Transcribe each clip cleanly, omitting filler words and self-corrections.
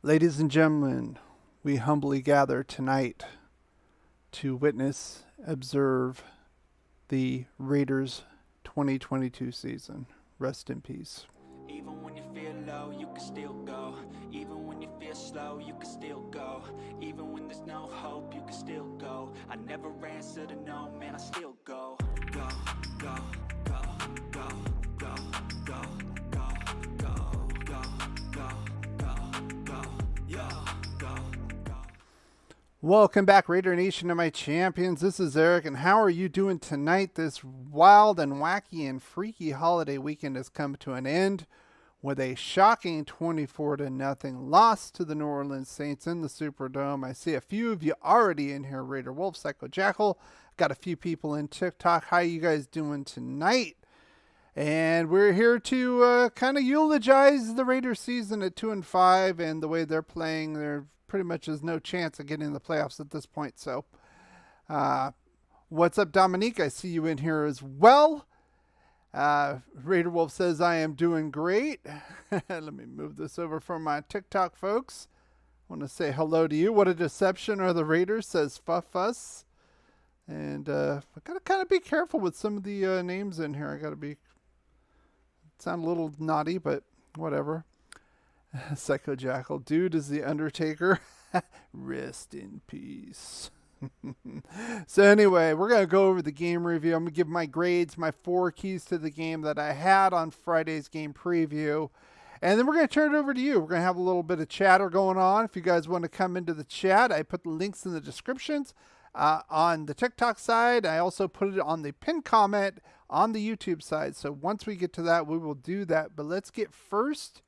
Ladies and gentlemen, we humbly gather tonight to witness, observe the Raiders 2022 season. Rest in peace. Even when you feel low, you can still go. Even when you feel slow, you can still go. Even when there's no hope, you can still go. I never answer to no, man, I still go. Go, go, go, go, go, go, go, go, go, go, go, go, yo, go, go. Welcome back, Raider Nation, and my champions. This is Eric, and how are you doing tonight? This wild and wacky and freaky holiday weekend has come to an end with a shocking 24-0 loss to the New Orleans Saints in the Superdome. I see a few of you already in here, Raider Wolf, Psycho Jackal. Got a few people in TikTok. How you guys doing tonight? And we're here to kind of eulogize the Raiders season at 2-5 and the way they're playing. There pretty much is no chance of getting in the playoffs at this point. So, what's up, Dominique? I see you in here as well. Raider Wolf says, I am doing great. Let me move this over for my TikTok folks. I want to say hello to you. What a deception are the Raiders, says Fuss. And I got to kind of be careful with some of the names in here. I got to be, sound a little naughty, but whatever. Psycho Jackal, dude is the Undertaker. Rest in peace. So anyway, we're going to go over the game review. I'm going to give my grades, my 4 keys to the game that I had on Friday's game preview. And then we're going to turn it over to you. We're going to have a little bit of chatter going on. If you guys want to come into the chat, I put the links in the descriptions on the TikTok side. I also put it on the pinned comment on the YouTube side. So once we get to that, we will do that. But let's get first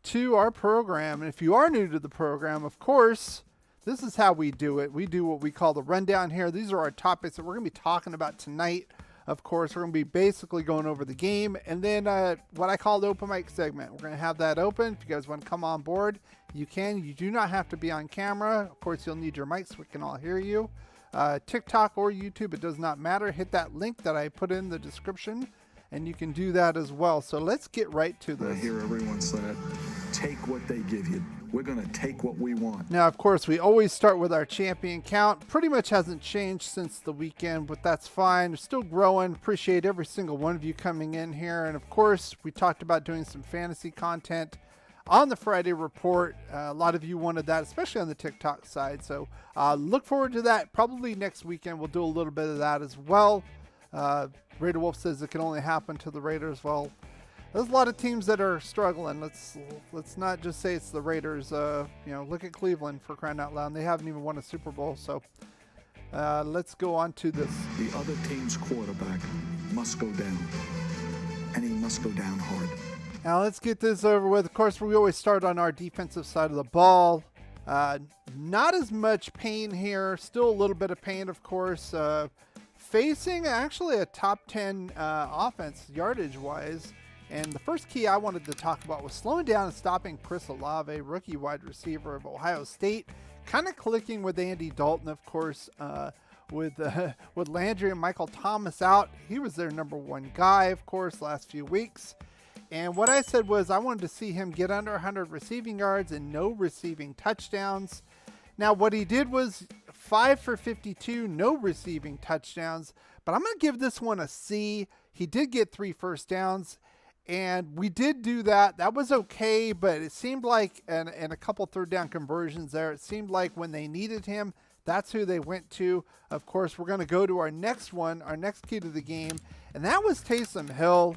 to our program. And if you are new to the program, of course, this is how we do it. We do what we call the rundown here. These are our topics that we're going to be talking about tonight. Of course, we're going to be basically going over the game. And then what I call the open mic segment. We're going to have that open. If you guys want to come on board, you can. You do not have to be on camera. Of course, you'll need your mic so we can all hear you. TikTok or YouTube, it does not matter. Hit that link that I put in the description, and you can do that as well. So let's get right to this. I hear everyone say it. Take what they give you. We're going to take what we want. Now, of course, we always start with our champion count. Pretty much hasn't changed since the weekend, but that's fine. We're still growing. Appreciate every single one of you coming in here. And of course, we talked about doing some fantasy content on the Friday report. A lot of you wanted that, especially on the TikTok side. So look forward to that. Probably next weekend, we'll do a little bit of that as well. Raider Wolf says it can only happen to the Raiders. Well, there's a lot of teams that are struggling. Let's not just say it's the Raiders. Look at Cleveland, for crying out loud. They haven't even won a Super Bowl. So let's go on to this. The other team's quarterback must go down, and he must go down hard. Now let's get this over with. Of course, we always start on our defensive side of the ball. Not as much pain here. Still a little bit of pain, of course. Facing actually a top 10 offense yardage-wise. And the first key I wanted to talk about was slowing down and stopping Chris Olave, rookie wide receiver of Ohio State. Kind of clicking with Andy Dalton, of course, with Landry and Michael Thomas out. He was their number 1 guy, of course, last few weeks. And what I said was I wanted to see him get under 100 receiving yards and no receiving touchdowns. Now, what he did was 5 for 52, no receiving touchdowns. But I'm going to give this one a C. He did get 3 first downs. And we did do that. That was okay, but it seemed like, and a couple third down conversions there, it seemed like when they needed him, that's who they went to. Of course, we're going to go to our next one, our next key to the game, and that was Taysom Hill.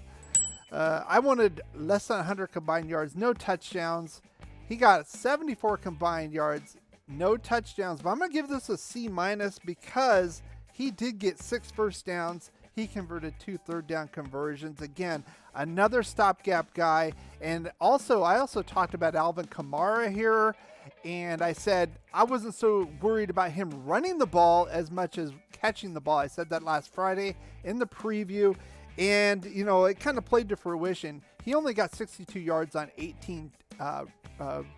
I wanted less than 100 combined yards, no touchdowns. He got 74 combined yards, no touchdowns, but I'm going to give this a C- because he did get 6 first downs. He converted 2 third down conversions. Again, another stopgap guy. And also, I also talked about Alvin Kamara here. And I said I wasn't so worried about him running the ball as much as catching the ball. I said that last Friday in the preview. And, you know, it kind of played to fruition. He only got 62 yards on 18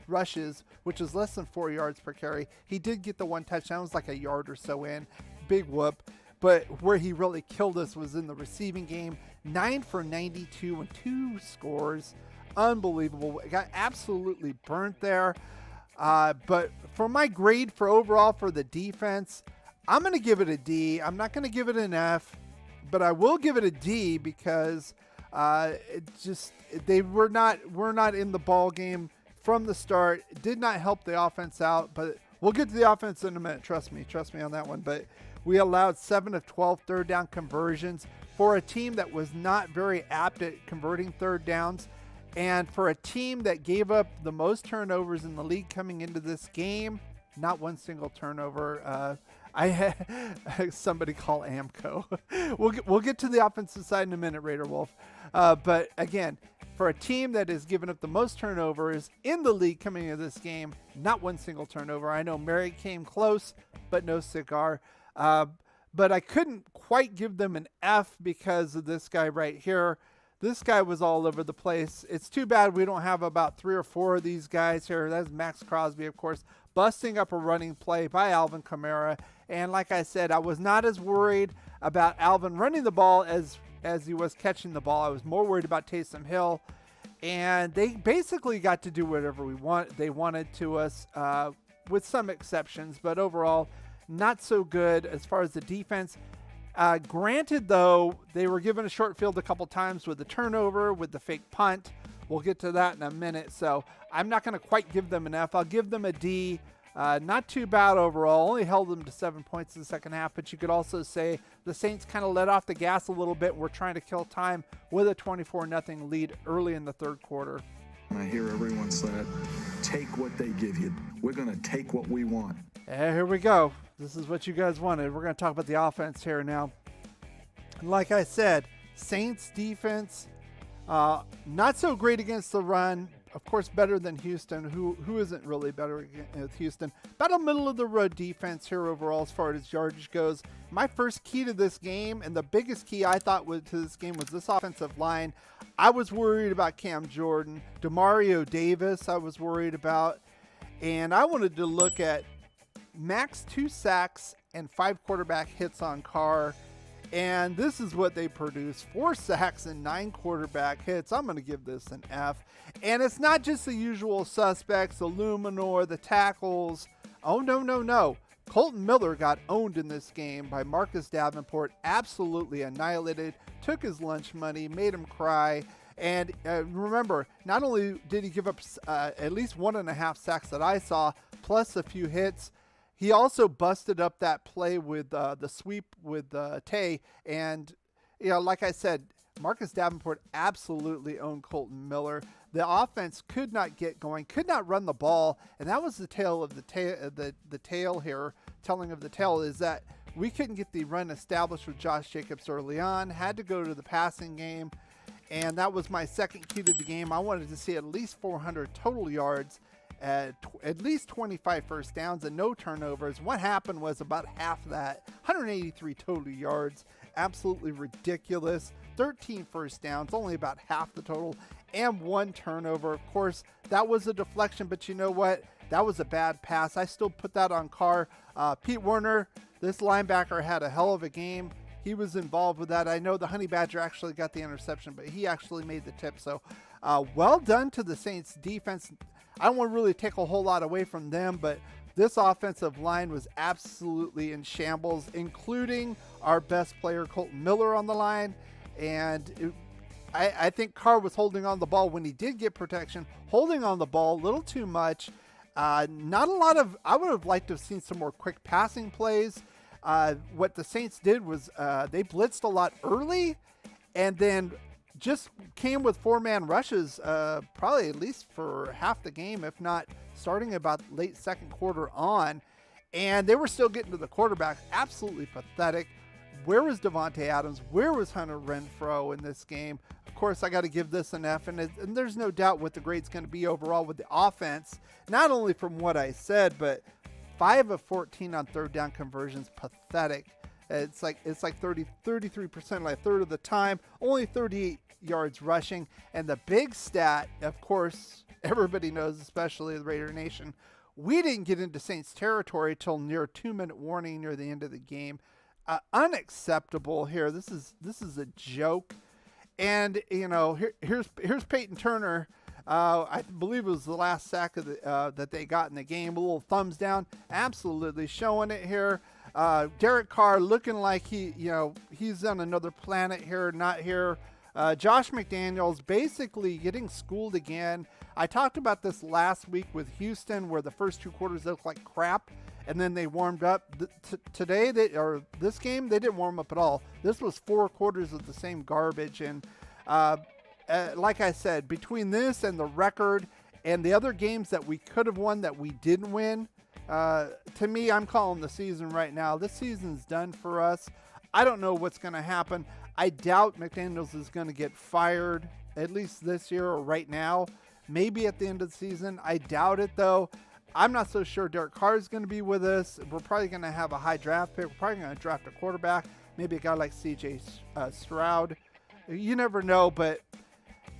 rushes, which is less than 4 yards per carry. He did get the one touchdown. It was like a yard or so in. Big whoop. But where he really killed us was in the receiving game. 9 for 92 and 2 scores. Unbelievable. Got absolutely burnt there. But for my grade for overall for the defense, I'm going to give it a D. I'm not going to give it an F, but I will give it a D because we're not in the ball game from the start. It did not help the offense out, but we'll get to the offense in a minute. Trust me on that one. But we allowed 7 of 12 third down conversions for a team that was not very apt at converting third downs. And for a team that gave up the most turnovers in the league coming into this game, not one single turnover. I had somebody call AMCO. We'll get to the offensive side in a minute, Raider Wolf. But again, for a team that has given up the most turnovers in the league coming into this game, not one single turnover. I know Mary came close, but no cigar. But I couldn't quite give them an F because of this guy right here. This guy was all over the place. It's too bad we don't have about 3 or 4 of these guys here. That's Max Crosby, of course, busting up a running play by Alvin Kamara. And like I said, I was not as worried about Alvin running the ball as he was catching the ball. I was more worried about Taysom Hill. And they basically got to do whatever they wanted to us, with some exceptions. But overall, not so good as far as the defense. Granted, though, they were given a short field a couple times with the turnover, with the fake punt. We'll get to that in a minute. So I'm not going to quite give them an F. I'll give them a D. Not too bad overall. Only held them to 7 points in the second half. But you could also say the Saints kind of let off the gas a little bit. We're trying to kill time with a 24-0 lead early in the third quarter. I hear everyone say it. Take what they give you. We're going to take what we want. And here we go. This is what you guys wanted. We're going to talk about the offense here now. Like I said, Saints defense, not so great against the run. Of course, better than Houston, who isn't really better against Houston. About a middle-of-the-road defense here overall as far as yardage goes. My first key to this game, and the biggest key I thought to this game was this offensive line. I was worried about Cam Jordan. Demario Davis I was worried about. And I wanted to look at max 2 sacks and 5 quarterback hits on Carr. And this is what they produced. 4 sacks and 9 quarterback hits. I'm going to give this an F. And it's not just the usual suspects, the Luminor, the tackles. Oh, no. Colton Miller got owned in this game by Marcus Davenport. Absolutely annihilated. Took his lunch money, made him cry. And remember, not only did he give up at least 1.5 sacks that I saw, plus a few hits, he also busted up that play with the sweep with Tay. And, like I said, Marcus Davenport absolutely owned Colton Miller. The offense could not get going, could not run the ball. And that was the tale of the tale here. Telling of the tale is that we couldn't get the run established with Josh Jacobs early on. Had to go to the passing game. And that was my second key to the game. I wanted to see at least 400 total yards. At least 25 first downs and no turnovers. What happened was about half of that, 183 total yards. Absolutely ridiculous. 13 first downs, only about half the total, and 1 turnover. Of course, that was a deflection, but you know what? That was a bad pass. I still put that on Carr. Pete Werner, this linebacker, had a hell of a game. He was involved with that. I know the Honey Badger actually got the interception, but he actually made the tip. So well done to the Saints defense. I don't want to really take a whole lot away from them, but this offensive line was absolutely in shambles, including our best player, Colton Miller, on the line. And I think Carr was holding on the ball when he did get protection, holding on the ball a little too much. Not a lot of, I would have liked to have seen some more quick passing plays. What the Saints did was they blitzed a lot early and then just came with 4-man rushes, probably at least for half the game, if not starting about late second quarter on. And they were still getting to the quarterback. Absolutely pathetic. Where was Devontae Adams? Where was Hunter Renfrow in this game? Of course, I got to give this an F, and there's no doubt what the grade's going to be overall with the offense, not only from what I said, but 5 of 14 on third down conversions. Pathetic. It's like 33%, like a third of the time, only 38 yards rushing. And the big stat, of course, everybody knows, especially the Raider Nation, we didn't get into Saints territory till near a 2-minute warning near the end of the game. Unacceptable here. This is a joke. And here's Peyton Turner. I believe it was the last sack of that they got in the game. A little thumbs down, absolutely showing it here. Derek Carr looking like he's on another planet here, not here. Josh McDaniels basically getting schooled again. I talked about this last week with Houston, where the first 2 quarters looked like crap, and then they warmed up. Today, this game, they didn't warm up at all. This was 4 quarters of the same garbage, and like I said, between this and the record and the other games that we could have won that we didn't win, to me, I'm calling the season right now. This season's done for us. I don't know what's going to happen. I doubt McDaniels is going to get fired, at least this year or right now. Maybe at the end of the season. I doubt it, though. I'm not so sure Derek Carr is going to be with us. We're probably going to have a high draft pick. We're probably going to draft a quarterback, maybe a guy like C.J. Stroud. You never know, but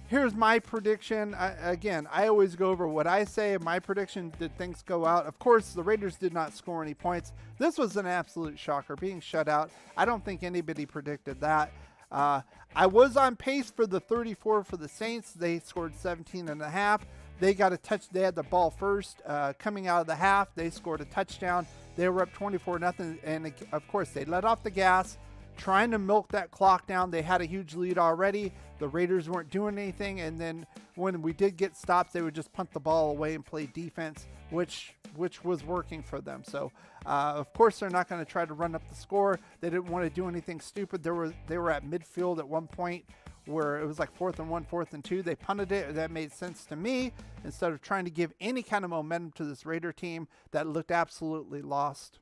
here's my prediction. I always go over what I say. My prediction, did things go out? Of course, the Raiders did not score any points. This was an absolute shocker, being shut out. I don't think anybody predicted that. I was on pace for the 34 for the Saints. They scored 17.5. They got a touch. They had the ball first. Coming out of the half, they scored a touchdown. They were up 24-0, and of course, they let off the gas, trying to milk that clock down. They had a huge lead already. The Raiders weren't doing anything, and then when we did get stops, they would just punt the ball away and play defense, which was working for them. So, of course, they're not going to try to run up the score. They didn't want to do anything stupid. They were at midfield at one point where it was like 4th and 1, 4th and 2. They punted it. That made sense to me, instead of trying to give any kind of momentum to this Raider team that looked absolutely lost.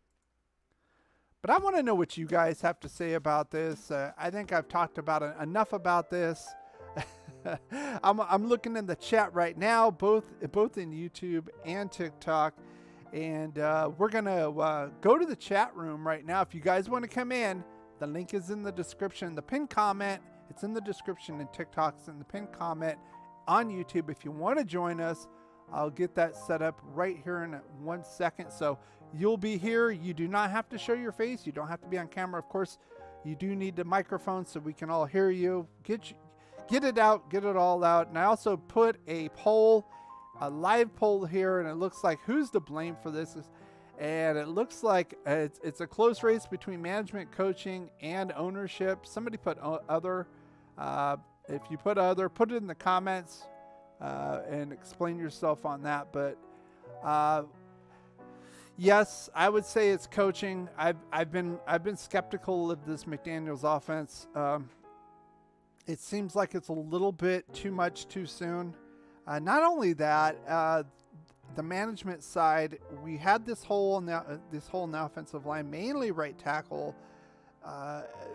But I want to know what you guys have to say about this. I think I've talked about enough about this. I'm looking in the chat right now, both in YouTube and TikTok, and we're gonna go to the chat room right now. If you guys want to come in, the link is in the description. The pinned comment, it's in the description, and TikTok's in the pinned comment on YouTube. If you want to join us, I'll get that set up right here in 1 second. So you'll be here. You do not have to show your face. You don't have to be on camera. Of course, you do need the microphone so we can all hear you. Get it out. Get it all out. And I also put a poll, a live poll here, and it looks like who's to blame for this. And it looks like it's a close race between management, coaching, and ownership. Somebody put other. If you put other, put it in the comments and explain yourself on that. But yes, I would say it's coaching. I've been skeptical of this McDaniels offense. It seems like it's a little bit too much too soon. Not only that, the management side, we had this hole in the offensive line, mainly right tackle.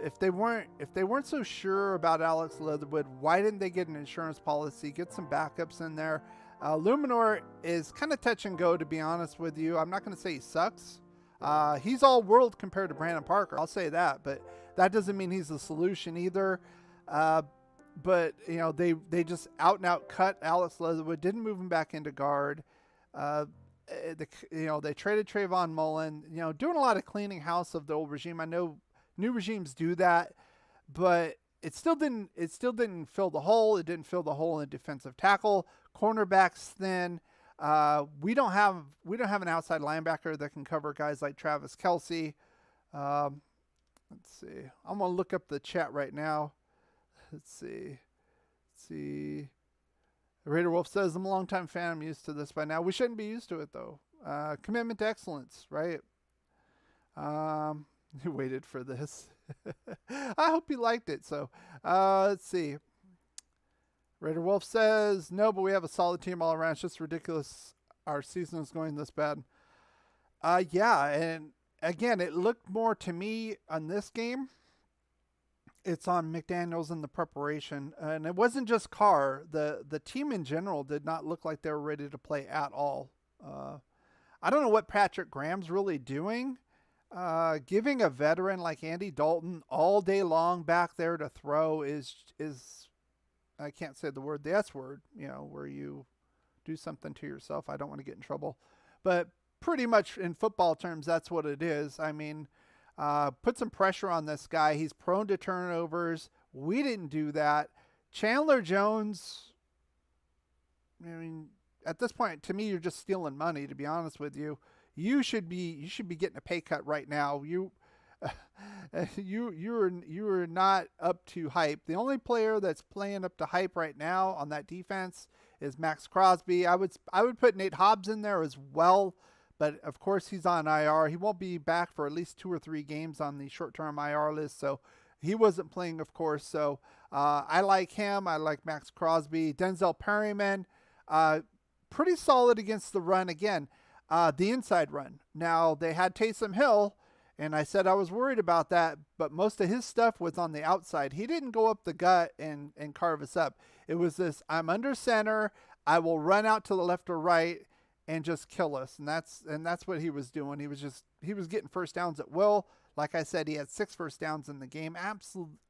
If they weren't so sure about Alex Leatherwood, why didn't they get an insurance policy, get some backups in there? Luminor is kind of touch and go, to be honest with you. I'm not going to say he sucks. He's all world compared to Brandon Parker. I'll say that, but that doesn't mean he's the solution either. But they just out and out cut Alex Leatherwood, didn't move him back into guard. They traded Trayvon Mullen, doing a lot of cleaning house of the old regime. I know new regimes do that, but it still didn't fill the hole. It didn't fill the hole in defensive tackle. Cornerbacks thin. We don't have an outside linebacker that can cover guys like Travis Kelce. Let's see. I'm gonna look up the chat right now. Let's see. Raider Wolf says, I'm a longtime fan. I'm used to this by now. We shouldn't be used to it, though. Commitment to excellence, right? You waited for this. I hope you liked it. So, let's see. Raider Wolf says, no, but we have a solid team all around. It's just ridiculous our season is going this bad. Yeah, and again, it looked more to me on this game. It's on McDaniels and the preparation. And it wasn't just Carr. The team in general did not look like they were ready to play at all. I don't know what Patrick Graham's really doing. Giving a veteran like Andy Dalton all day long back there to throw is I can't say the word, the S word, where you do something to yourself. I don't want to get in trouble, but pretty much in football terms, that's what it is. I mean, put some pressure on this guy. He's prone to turnovers. We didn't do that. Chandler Jones, I mean, at this point, to me, you're just stealing money, to be honest with you. You should be getting a pay cut right now. You are not up to hype. The only player that's playing up to hype right now on that defense is Max Crosby. I would put Nate Hobbs in there as well, but of course he's on IR. He won't be back for at least 2 or 3 games on the short-term IR list, so he wasn't playing, of course. So I like him. I like Max Crosby. Denzel Perryman, pretty solid against the run again. The inside run. Now, they had Taysom Hill, and I said I was worried about that, but most of his stuff was on the outside. He didn't go up the gut and carve us up. It was this, I'm under center, I will run out to the left or right and just kill us. And that's what he was doing. He was getting first downs at will. Like I said, he had 6 first downs in the game.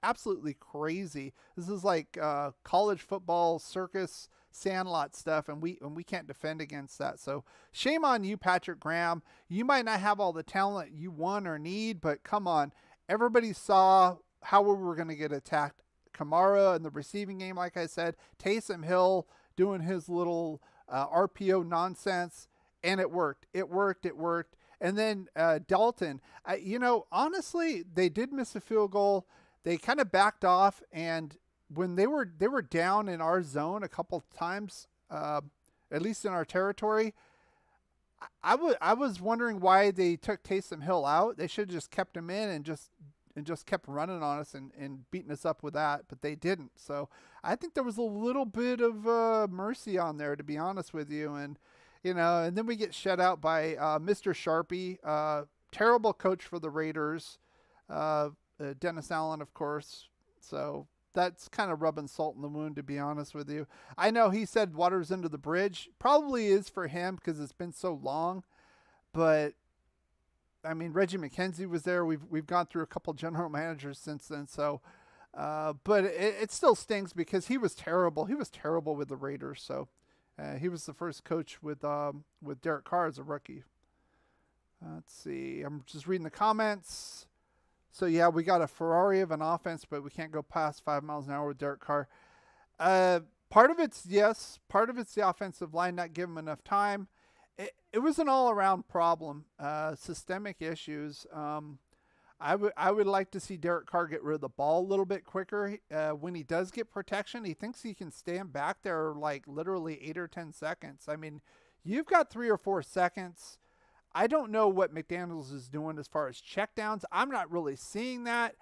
Absolutely crazy. This is like college football circus Sandlot stuff, and we can't defend against that. So shame on you, Patrick Graham. You might not have all the talent you want or need, but come on. Everybody saw how we were going to get attacked. Kamara in the receiving game, like I said, Taysom Hill doing his little RPO nonsense, and it worked. It worked. And then Dalton, honestly, they did miss a field goal. They kind of backed off, and when they were down in our zone a couple times, at least in our territory, I was wondering why they took Taysom Hill out. They should have just kept him in and just kept running on us and beating us up with that, but they didn't. So I think there was a little bit of mercy on there, to be honest with you. And and then we get shut out by Mr. Sharpie, terrible coach for the Raiders, Dennis Allen, of course. So that's kind of rubbing salt in the wound, to be honest with you. I know he said water's under the bridge. Probably is for him because it's been so long. But, I mean, Reggie McKenzie was there. We've gone through a couple general managers since then. So, but it still stings because he was terrible. He was terrible with the Raiders. So, he was the first coach with Derek Carr as a rookie. Let's see. I'm just reading the comments. So, yeah, we got a Ferrari of an offense, but we can't go past 5 miles an hour with Derek Carr. Part of it's yes. Part of it's the offensive line not giving him enough time. It was an all-around problem, systemic issues. I would like to see Derek Carr get rid of the ball a little bit quicker. When he does get protection, he thinks he can stand back there like literally 8 or 10 seconds. I mean, you've got 3 or 4 seconds. I don't know what McDaniels is doing as far as checkdowns. I'm not really seeing that.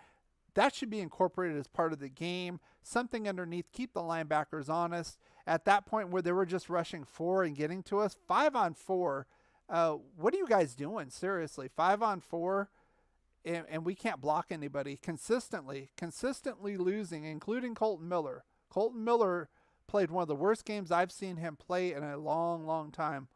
That should be incorporated as part of the game. Something underneath, keep the linebackers honest. At that point where they were just rushing 4 and getting to us, 5 on 4. What are you guys doing? Seriously, 5 on 4, and we can't block anybody consistently losing, including Colton Miller. Colton Miller played one of the worst games I've seen him play in a long, long time.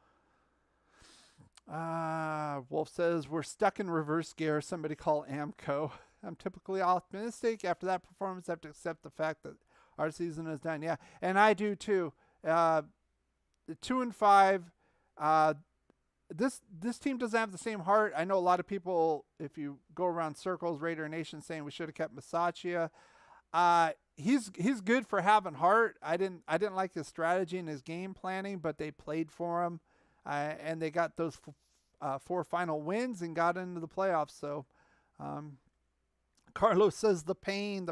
Wolf says, we're stuck in reverse gear. Somebody call AMCO. I'm typically optimistic. After that performance, I have to accept the fact that our season is done. Yeah, and I do too. 2-5. This team doesn't have the same heart. I know a lot of people, if you go around circles, Raider Nation saying we should have kept Masaccia. He's good for having heart. I didn't like his strategy and his game planning, but they played for him. And they got those 4 final wins and got into the playoffs. So, Carlos says the pain.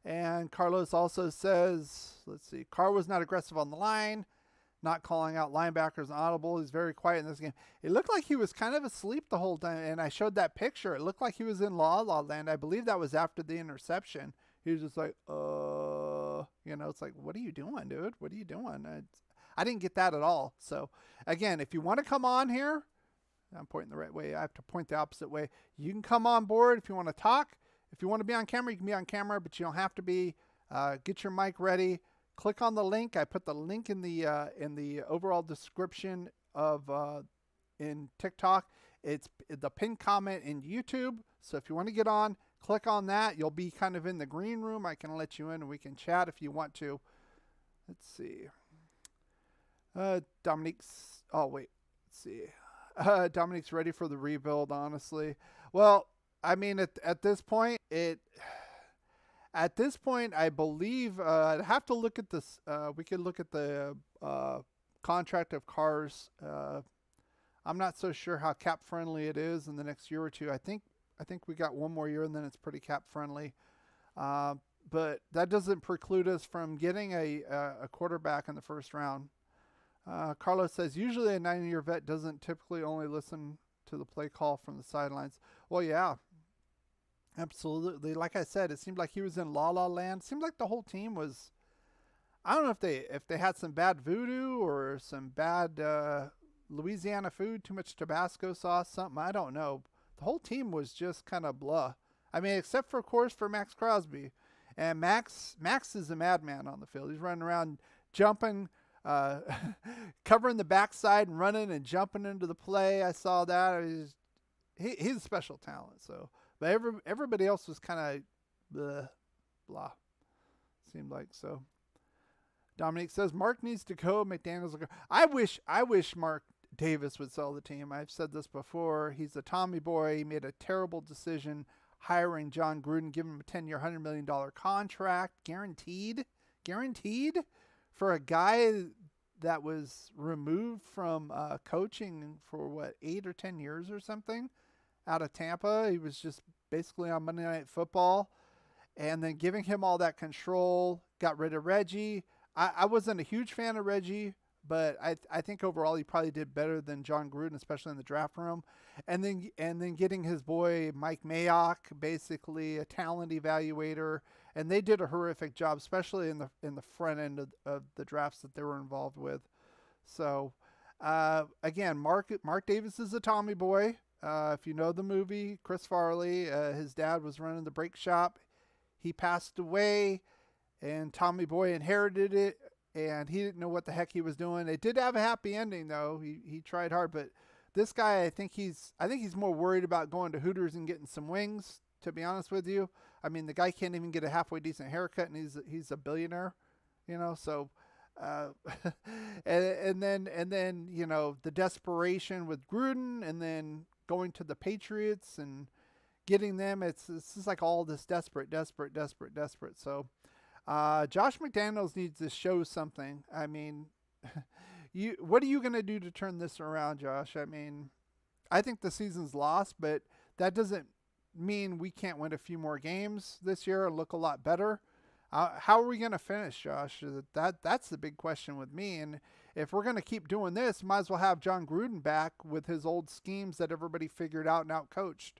And Carlos also says, let's see, Carr was not aggressive on the line, not calling out linebackers and audible. He's very quiet in this game. It looked like he was kind of asleep the whole time. And I showed that picture. It looked like he was in La La Land. I believe that was after the interception. He was just like, it's like, what are you doing, dude? What are you doing? I didn't get that at all. So, again, if you want to come on here, I'm pointing the right way. I have to point the opposite way. You can come on board if you want to talk. If you want to be on camera, you can be on camera, but you don't have to be. Get your mic ready. Click on the link. I put the link in the overall description of in TikTok. It's the pinned comment in YouTube. So if you want to get on, click on that. You'll be kind of in the green room. I can let you in and we can chat if you want to. Let's see. Dominique's, oh wait, let's see. Dominique's ready for the rebuild, honestly. Well, I mean, at this point, I believe, I'd have to look at this. We could look at the contract of Carr's. I'm not so sure how cap friendly it is in the next year or two. I think we got one more year and then it's pretty cap friendly. But that doesn't preclude us from getting a quarterback in the first round. Carlos says, usually a 9-year vet doesn't typically only listen to the play call from the sidelines. Well, yeah, absolutely. Like I said, it seemed like he was in La La Land. It seemed like the whole team was, I don't know if they had some bad voodoo or some bad Louisiana food, too much Tabasco sauce, something. I don't know. The whole team was just kind of blah. I mean, except for, of course, for Max Crosby. And Max is a madman on the field. He's running around jumping, covering the backside and running and jumping into the play. I saw that. He's a special talent. So, but everybody else was kind of blah. Seemed like so. Dominique says Mark needs to go. McDaniels will go. I wish Mark Davis would sell the team. I've said this before. He's a Tommy boy. He made a terrible decision hiring John Gruden, giving him a 10-year, $100 million contract, guaranteed for a guy that was removed from coaching for 8 or 10 years or something out of Tampa. He was just basically on Monday Night Football, and then giving him all that control, got rid of Reggie. I wasn't a huge fan of Reggie, but I think overall he probably did better than John Gruden, especially in the draft room. And then getting his boy Mike Mayock, basically a talent evaluator, and they did a horrific job, especially in the front end of the drafts that they were involved with. So again, Mark Davis is a Tommy boy. If you know the movie, Chris Farley, his dad was running the brake shop. He passed away, and Tommy boy inherited it. And he didn't know what the heck he was doing. It did have a happy ending, though. He tried hard, but this guy, I think he's more worried about going to Hooters and getting some wings. To be honest with you, I mean, the guy can't even get a halfway decent haircut, and he's a billionaire, you know. So, and then you know, the desperation with Gruden, and then going to the Patriots and getting them. It's just like all this desperate. So. Josh McDaniels needs to show something. I mean, what are you going to do to turn this around, Josh? I mean, I think the season's lost, but that doesn't mean we can't win a few more games this year and look a lot better. How are we going to finish, Josh? That's the big question with me. And if we're going to keep doing this, might as well have John Gruden back with his old schemes that everybody figured out and outcoached.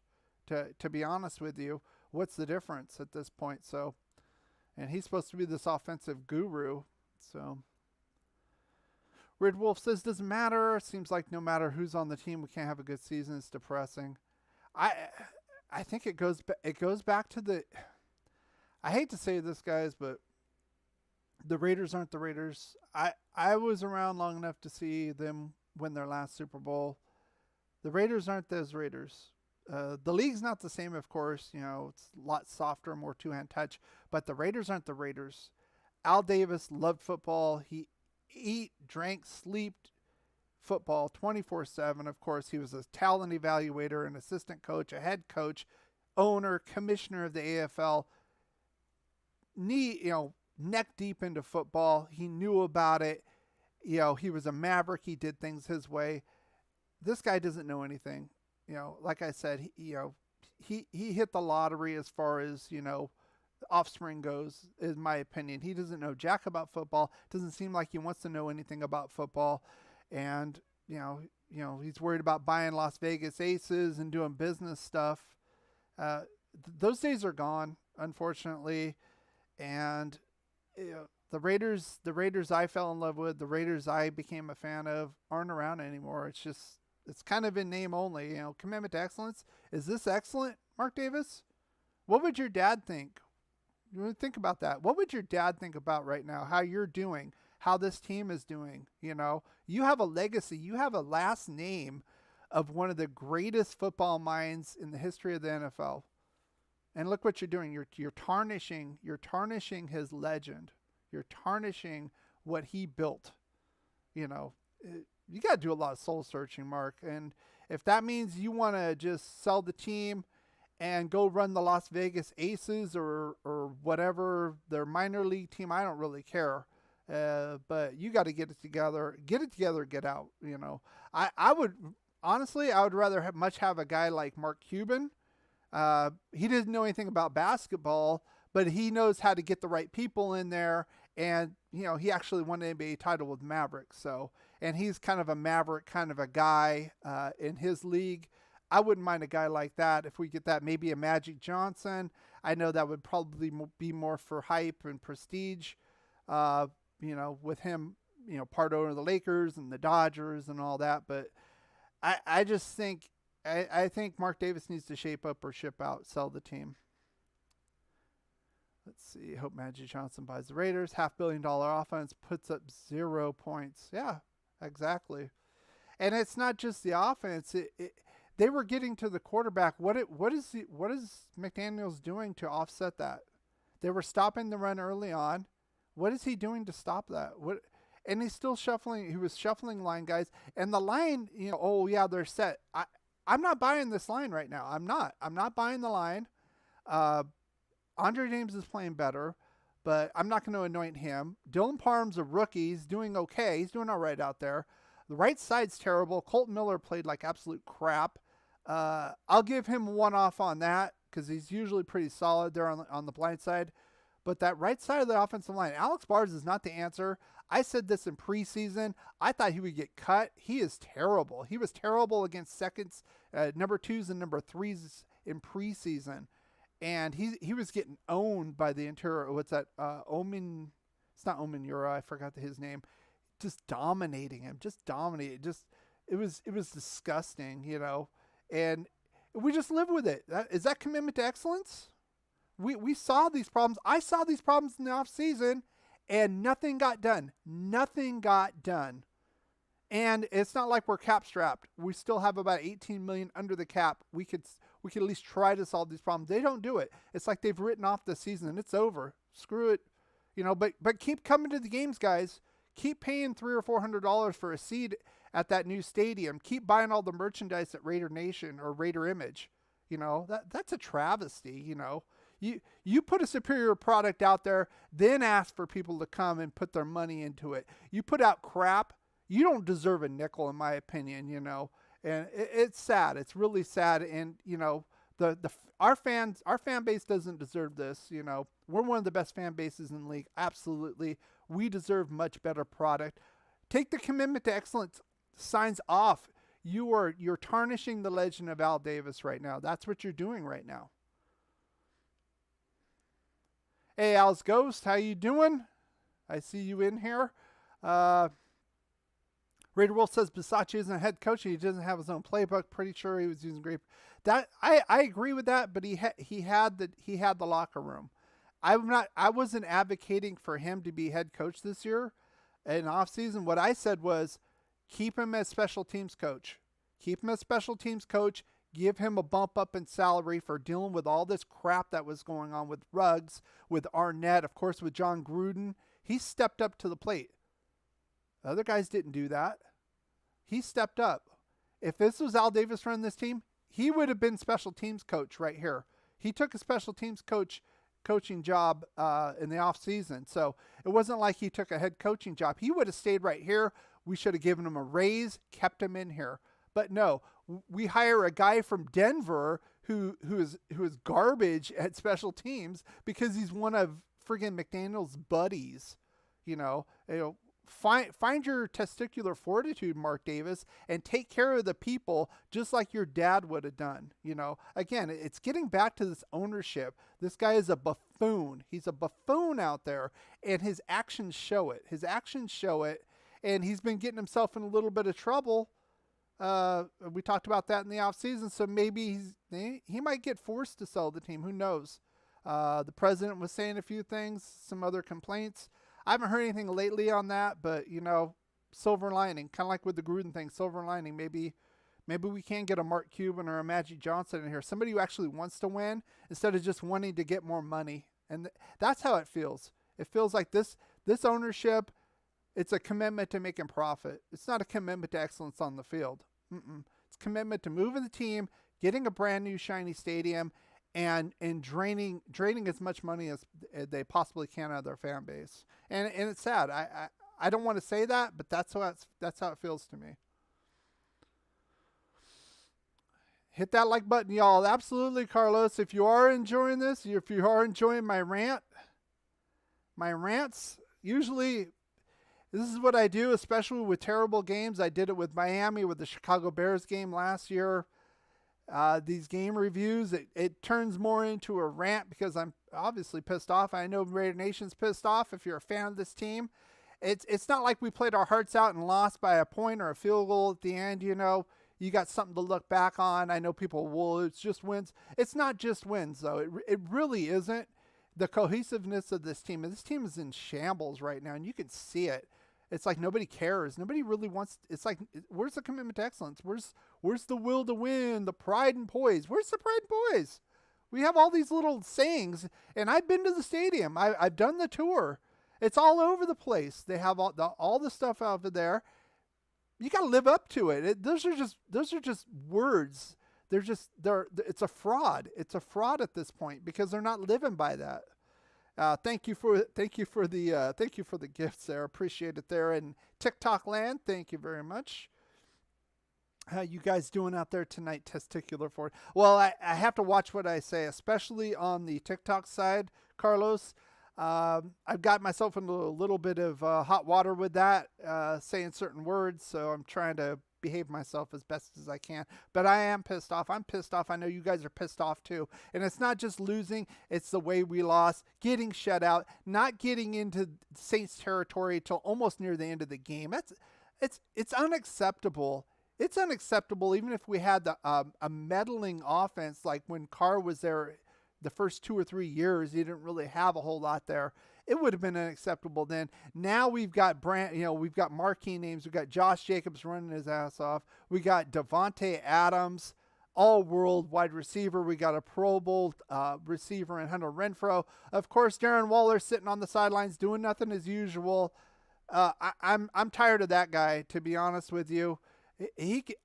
To be honest with you, what's the difference at this point? So. And he's supposed to be this offensive guru. So, Red Wolf says, doesn't matter. Seems like no matter who's on the team, we can't have a good season. It's depressing. I think it goes back to the, I hate to say this, guys, but the Raiders aren't the Raiders. I was around long enough to see them win their last Super Bowl. The Raiders aren't those Raiders. The league's not the same, of course. You know, it's a lot softer, more two-hand touch. But the Raiders aren't the Raiders. Al Davis loved football. He ate, drank, slept football 24/7. Of course, he was a talent evaluator, an assistant coach, a head coach, owner, commissioner of the AFL. Neck deep into football. He knew about it. You know, he was a maverick. He did things his way. This guy doesn't know anything. You know, like I said, he hit the lottery as far as, offspring goes, is my opinion. He doesn't know jack about football. Doesn't seem like he wants to know anything about football. And, he's worried about buying Las Vegas Aces and doing business stuff. Those days are gone, unfortunately. And the Raiders I fell in love with, the Raiders I became a fan of, aren't around anymore. It's kind of in name only, commitment to excellence. Is this excellent, Mark Davis? What would your dad think? You want to think about that. What would your dad think about right now, how you're doing, how this team is doing? You have a legacy. You have a last name of one of the greatest football minds in the history of the NFL. And look what you're doing. You're tarnishing his legend. You're tarnishing what he built. You know, you got to do a lot of soul searching, Mark. And if that means you want to just sell the team and go run the Las Vegas Aces or whatever, their minor league team, I don't really care. But you got to get it together, get out. You know, I would honestly, I would rather much have a guy like Mark Cuban. He didn't know anything about basketball, but he knows how to get the right people in there. And, you know, he actually won an NBA title with Mavericks. So, and he's kind of a Maverick kind of a guy in his league. I wouldn't mind a guy like that. If we get that, maybe a Magic Johnson. I know that would probably be more for hype and prestige, you know, with him, you know, part owner of the Lakers and the Dodgers and all that. But I just think, I think Mark Davis needs to shape up or ship out, sell the team. Let's see. Hope Magic Johnson buys the Raiders. $500 million offense puts up 0 points. Yeah, exactly. And it's not just the offense. They were getting to the quarterback. What is McDaniels doing to offset that? They were stopping the run early on. What is he doing to stop that? And he's still shuffling. He was shuffling line guys. And the line, you know, oh yeah, they're set. I'm not buying this line right now. I'm not buying the line. Andre James is playing better, but I'm not going to anoint him. Dylan Parham's a rookie. He's doing okay. He's doing all right out there. The right side's terrible. Colton Miller played like absolute crap. I'll give him one off on that because he's usually pretty solid there on the blind side. But that right side of the offensive line, Alex Bars is not the answer. I said this in preseason. I thought he would get cut. He is terrible. He was terrible against seconds, number 2s and number 3s in preseason. And he was getting owned by the interior. What's that? Omen. It's not Omen Yura. I forgot his name. Just dominating him. It was disgusting, you know. And we just live with it. Is that commitment to excellence? We saw these problems. I saw these problems in the offseason, and nothing got done. Nothing got done. And it's not like we're cap strapped. We still have about 18 million under the cap. We could at least try to solve these problems. They don't do it. It's like they've written off the season and it's over. Screw it. You know, but keep coming to the games, guys. Keep paying $300 or $400 for a seat at that new stadium. Keep buying all the merchandise at Raider Nation or Raider Image. You know, that's a travesty, you know. You put a superior product out there, then ask for people to come and put their money into it. You put out crap, you don't deserve a nickel, in my opinion, you know. And it's sad. It's really sad. And, you know, our fan base doesn't deserve this, you know. We're one of the best fan bases in the league. Absolutely. We deserve much better product. Take the commitment to excellence signs off. You're tarnishing the legend of Al Davis right now. That's what you're doing right now. Hey, Al's Ghost, how you doing? I see you in here. Raider Wolf says Bisaccia isn't a head coach. He doesn't have his own playbook. Pretty sure he was using grape. That I agree with that, but he had the locker room. I wasn't advocating for him to be head coach this year in off season. What I said was keep him as special teams coach. Keep him as special teams coach. Give him a bump up in salary for dealing with all this crap that was going on with Ruggs, with Arnett, of course, with John Gruden. He stepped up to the plate. Other guys didn't do that. He stepped up. If this was Al Davis running this team, he would have been special teams coach right here. He took a special teams coaching job in the offseason. So it wasn't like he took a head coaching job. He would have stayed right here. We should have given him a raise, kept him in here. But no, we hire a guy from Denver who is garbage at special teams because he's one of friggin' McDaniel's buddies. You know, find your testicular fortitude, Mark Davis, and take care of the people just like your dad would have done. You know, again, it's getting back to this ownership. This guy is a buffoon. He's a buffoon out there, and his actions show it. And he's been getting himself in a little bit of trouble. We talked about that in the offseason, so maybe he might get forced to sell the team. Who knows? The president was saying a few things, some other complaints. I haven't heard anything lately on that, but, you know, silver lining, kind of like with the Gruden thing, silver lining. Maybe Maybe we can get a Mark Cuban or a Magic Johnson in here. Somebody who actually wants to win instead of just wanting to get more money. And that's how it feels. It feels like this ownership, it's a commitment to making profit. It's not a commitment to excellence on the field. It's a commitment to moving the team, getting a brand new shiny stadium, and draining as much money as they possibly can out of their fan base. And it's sad. I don't want to say that, but that's how it feels to me. Hit that like button, y'all. Absolutely, Carlos. If you are enjoying this, if you are enjoying my rants, usually this is what I do, especially with terrible games. I did it with Miami, with the Chicago Bears game last year. These game reviews, it turns more into a rant because I'm obviously pissed off. I know Raider Nation's pissed off if you're a fan of this team. It's not like we played our hearts out and lost by a point or a field goal at the end, you know. You got something to look back on. I know people will, it's just wins. It's not just wins, though. It really isn't. The cohesiveness of this team is in shambles right now, and you can see it. It's like nobody cares. Nobody really wants. It's like, where's the commitment to excellence? Where's the will to win, the pride and poise? Where's the pride and poise? We have all these little sayings, and I've been to the stadium. I've done the tour. It's all over the place. They have all the stuff out there. You got to live up to it. Those are just words. It's a fraud. It's a fraud at this point because they're not living by that. Thank you for the gifts there. Appreciate it there in TikTok land. Thank you very much. How you guys doing out there tonight, testicular for? Well, I have to watch what I say, especially on the TikTok side, Carlos. I've got myself into a little bit of hot water with that, saying certain words, so I'm trying to behave myself as best as I can. But I am pissed off. I'm pissed off. I know you guys are pissed off too. And it's not just losing, it's the way we lost, getting shut out, not getting into Saints territory till almost near the end of the game. It's unacceptable. It's unacceptable even if we had a meddling offense like when Carr was there. The first 2 or 3 years, he didn't really have a whole lot there. It would have been unacceptable then. Now we've got we've got marquee names. We've got Josh Jacobs running his ass off. We got Devontae Adams, all-world wide receiver. We got a Pro Bowl receiver in Hunter Renfrow. Of course, Darren Waller sitting on the sidelines doing nothing as usual. I'm tired of that guy, to be honest with you.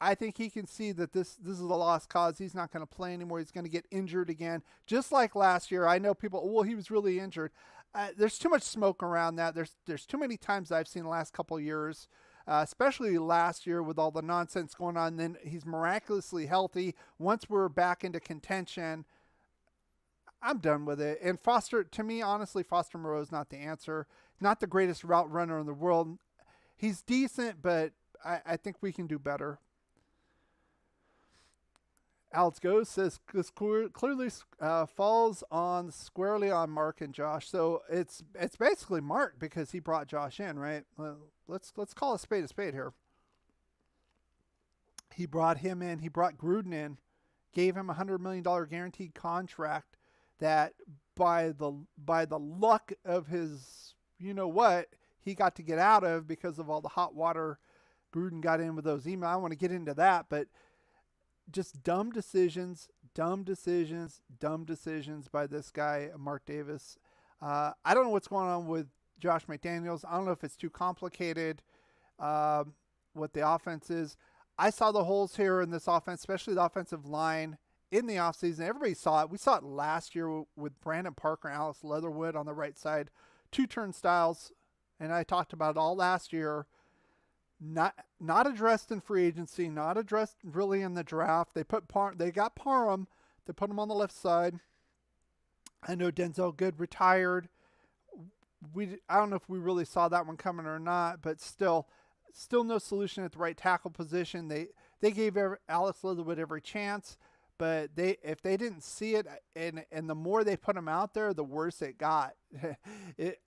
I think he can see that this is a lost cause. He's not going to play anymore. He's going to get injured again, just like last year. I know people, well, he was really injured. There's too much smoke around that. There's too many times I've seen the last couple of years, especially last year with all the nonsense going on. Then he's miraculously healthy. Once we're back into contention, I'm done with it. And Foster, to me, honestly, Foster Moreau is not the answer. Not the greatest route runner in the world. He's decent, but I think we can do better. Alex Goes says this clearly falls on squarely on Mark and Josh. So it's basically Mark because he brought Josh in, right? Let's call a spade here. He brought him in. He brought Gruden in, gave him $100 million guaranteed contract that by the luck of his, you know what, he got to get out of because of all the hot water Gruden got in with those emails. I want to get into that, but just dumb decisions by this guy, Mark Davis. I don't know what's going on with Josh McDaniels. I don't know if it's too complicated, what the offense is. I saw the holes here in this offense, especially the offensive line in the offseason. Everybody saw it. We saw it last year with Brandon Parker and Alex Leatherwood on the right side, 2 turnstiles, and I talked about it all last year. Not addressed in free agency, not addressed really in the draft. They got Parham. They put him on the left side. I know Denzel Good retired. I don't know if we really saw that one coming or not, but still no solution at the right tackle position. They gave Alex Leatherwood every chance, but if they didn't see it, and the more they put him out there, the worse it got.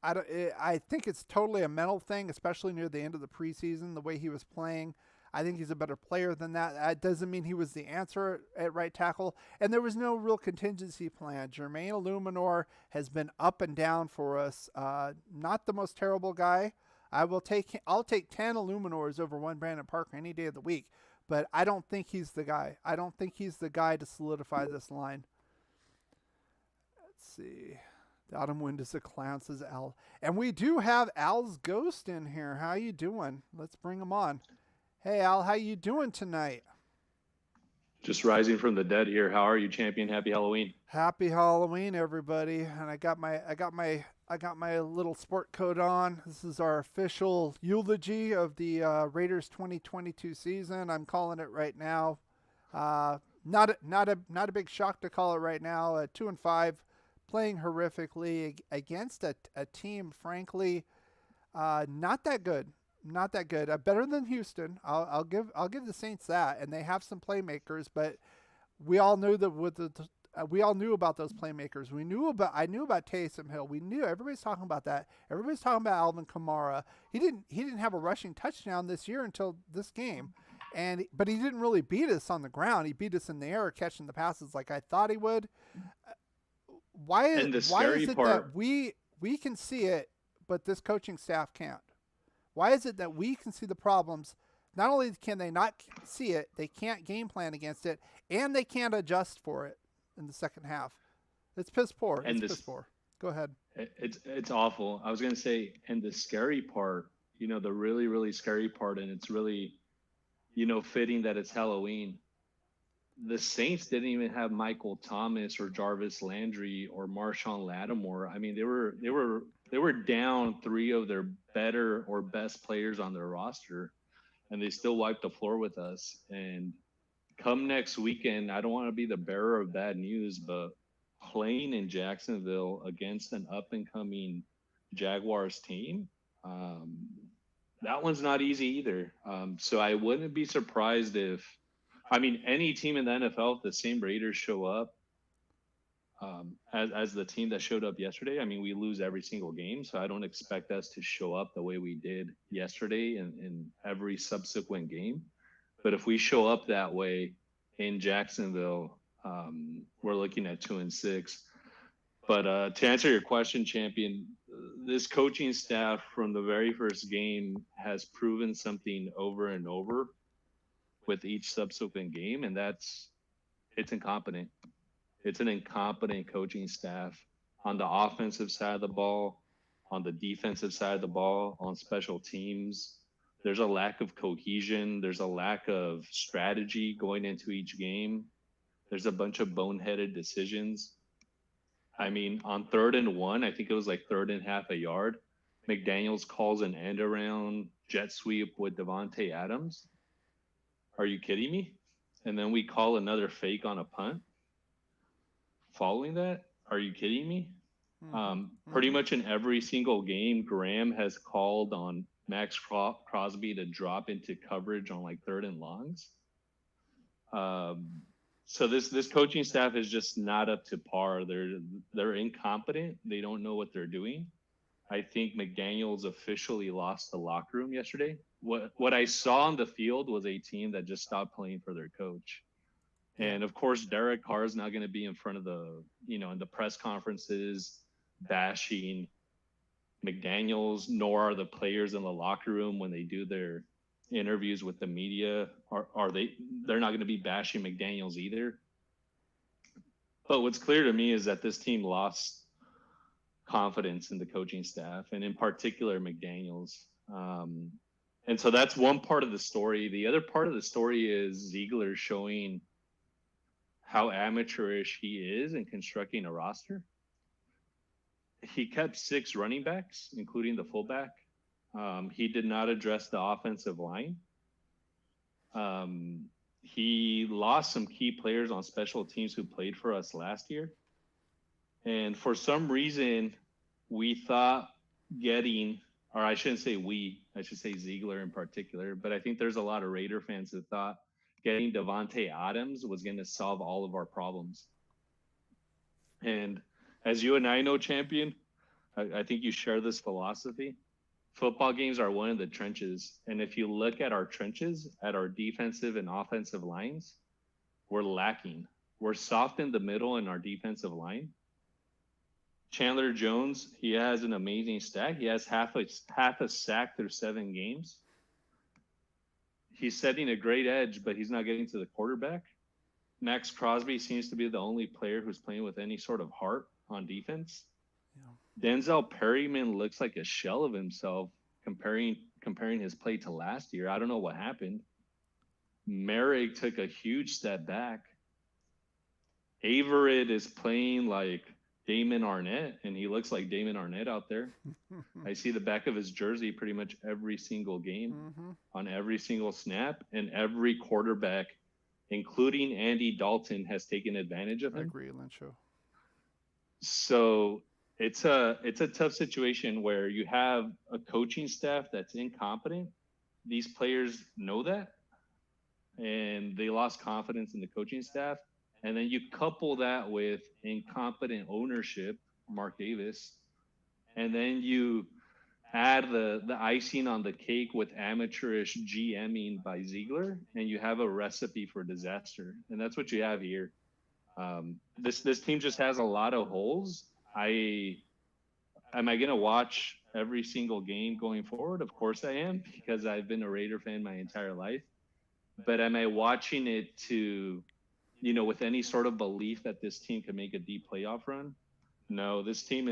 I think it's totally a mental thing, especially near the end of the preseason, the way he was playing. I think he's a better player than that. That doesn't mean he was the answer at right tackle. And there was no real contingency plan. Jermaine Illuminor has been up and down for us. Not the most terrible guy. I'll take 10 Illuminors over one Brandon Parker any day of the week. but I don't think he's the guy. I don't think he's the guy to solidify this line. Let's see. The autumn wind is a clown, says Al. And we do have Al's ghost in here. How you doing? Let's bring him on. Hey, Al, how you doing tonight? Just rising from the dead here. How are you, champion? Happy Halloween. Happy Halloween, everybody. And I got my little sport coat on. This is our official eulogy of the Raiders 2022 season. I'm calling it right now. Not a big shock to call it right now. 2-5, playing horrifically against a team, frankly, not that good. Not that good. Better than Houston. I'll give the Saints that, and they have some playmakers, but we all knew that we all knew about those playmakers. I knew about Taysom Hill. We knew everybody's talking about that. Everybody's talking about Alvin Kamara. He didn't have a rushing touchdown this year until this game, but he didn't really beat us on the ground. He beat us in the air, catching the passes like I thought he would. Why is it that we can see it, but this coaching staff can't? Why is it that we can see the problems? Not only can they not see it, they can't game plan against it, and they can't adjust for it in the second half. It's piss poor. Piss poor. Go ahead. It's awful. I was going to say, and the scary part, the really, really scary part, and it's really, fitting that it's Halloween. The Saints didn't even have Michael Thomas or Jarvis Landry or Marshawn Lattimore. I mean, they were down three of their better or best players on their roster, and they still wiped the floor with us. And come next weekend, I don't want to be the bearer of bad news, but playing in Jacksonville against an up-and-coming Jaguars team, that one's not easy either. So I wouldn't be surprised if, any team in the NFL, if the same Raiders show up as the team that showed up yesterday, we lose every single game. So I don't expect us to show up the way we did yesterday in every subsequent game. But if we show up that way in Jacksonville, we're looking at 2-6. But to answer your question, champion, this coaching staff from the very first game has proven something over and over with each subsequent game, and it's incompetent. It's an incompetent coaching staff on the offensive side of the ball, on the defensive side of the ball, on special teams. There's a lack of cohesion. There's a lack of strategy going into each game. There's a bunch of boneheaded decisions. On 3rd and 1, I think it was like 3rd and half a yard, McDaniels calls an end around jet sweep with Devontae Adams. Are you kidding me? And then we call another fake on a punt following that. Are you kidding me? Pretty much in every single game, Graham has called on Max Crosby to drop into coverage on like 3rd and longs. So this coaching staff is just not up to par. They're incompetent. They don't know what they're doing. I think McDaniels officially lost the locker room yesterday. What I saw on the field was a team that just stopped playing for their coach. And of course, Derek Carr is not going to be in front of in the press conferences bashing McDaniels, nor are the players in the locker room when they do their interviews with the media. They're not going to be bashing McDaniels either. But what's clear to me is that this team lost confidence in the coaching staff, and in particular McDaniels. And so that's one part of the story. The other part of the story is Ziegler showing how amateurish he is in constructing a roster. He kept 6 running backs, including the fullback. He did not address the offensive line. He lost some key players on special teams who played for us last year. And for some reason, we thought I shouldn't say we, I should say Ziegler in particular, but I think there's a lot of Raider fans that thought getting Devontae Adams was going to solve all of our problems. And as you and I know, champion, I think you share this philosophy. Football games are one of the trenches. And if you look at our trenches, at our defensive and offensive lines, we're lacking. We're soft in the middle in our defensive line. Chandler Jones, he has an amazing stat. He has half a sack through 7 games. he's setting a great edge, but he's not getting to the quarterback. Max Crosby seems to be the only player who's playing with any sort of heart on defense. Yeah. Denzel Perryman looks like a shell of himself comparing his play to last year. I don't know what happened. Merrick took a huge step back. Averett is playing like Damon Arnett, and he looks like Damon Arnett out there. I see the back of his jersey pretty much every single game, on every single snap, and every quarterback, including Andy Dalton, has taken advantage of I him. agree, Lyncho. So it's a tough situation where you have a coaching staff that's incompetent. These players know that, and they lost confidence in the coaching staff. And then you couple that with incompetent ownership, Mark Davis, and then you add the icing on the cake with amateurish GMing by Ziegler, and you have a recipe for disaster. And that's what you have here. This team just has a lot of holes. Am I going to watch every single game going forward? Of course I am, because I've been a Raider fan my entire life. But am I watching it to, with any sort of belief that this team can make a deep playoff run? No, this team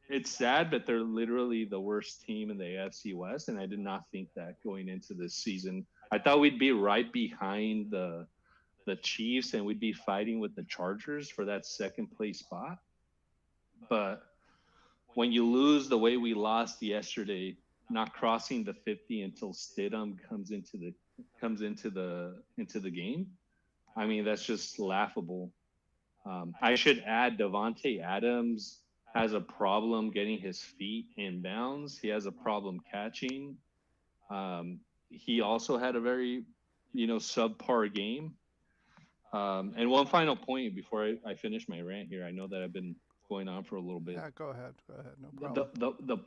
it's sad, but they're literally the worst team in the AFC West. And I did not think that going into this season. I thought we'd be right behind the Chiefs, and we'd be fighting with the Chargers for that second place spot. But when you lose the way we lost yesterday, not crossing the 50 until Stidham comes into the game, I mean, that's just laughable. I should add, Devontae Adams has a problem getting his feet in bounds. He has a problem catching. He also had a very, subpar game. And one final point before I finish my rant here. I know that I've been going on for a little bit. Yeah, go ahead. No problem.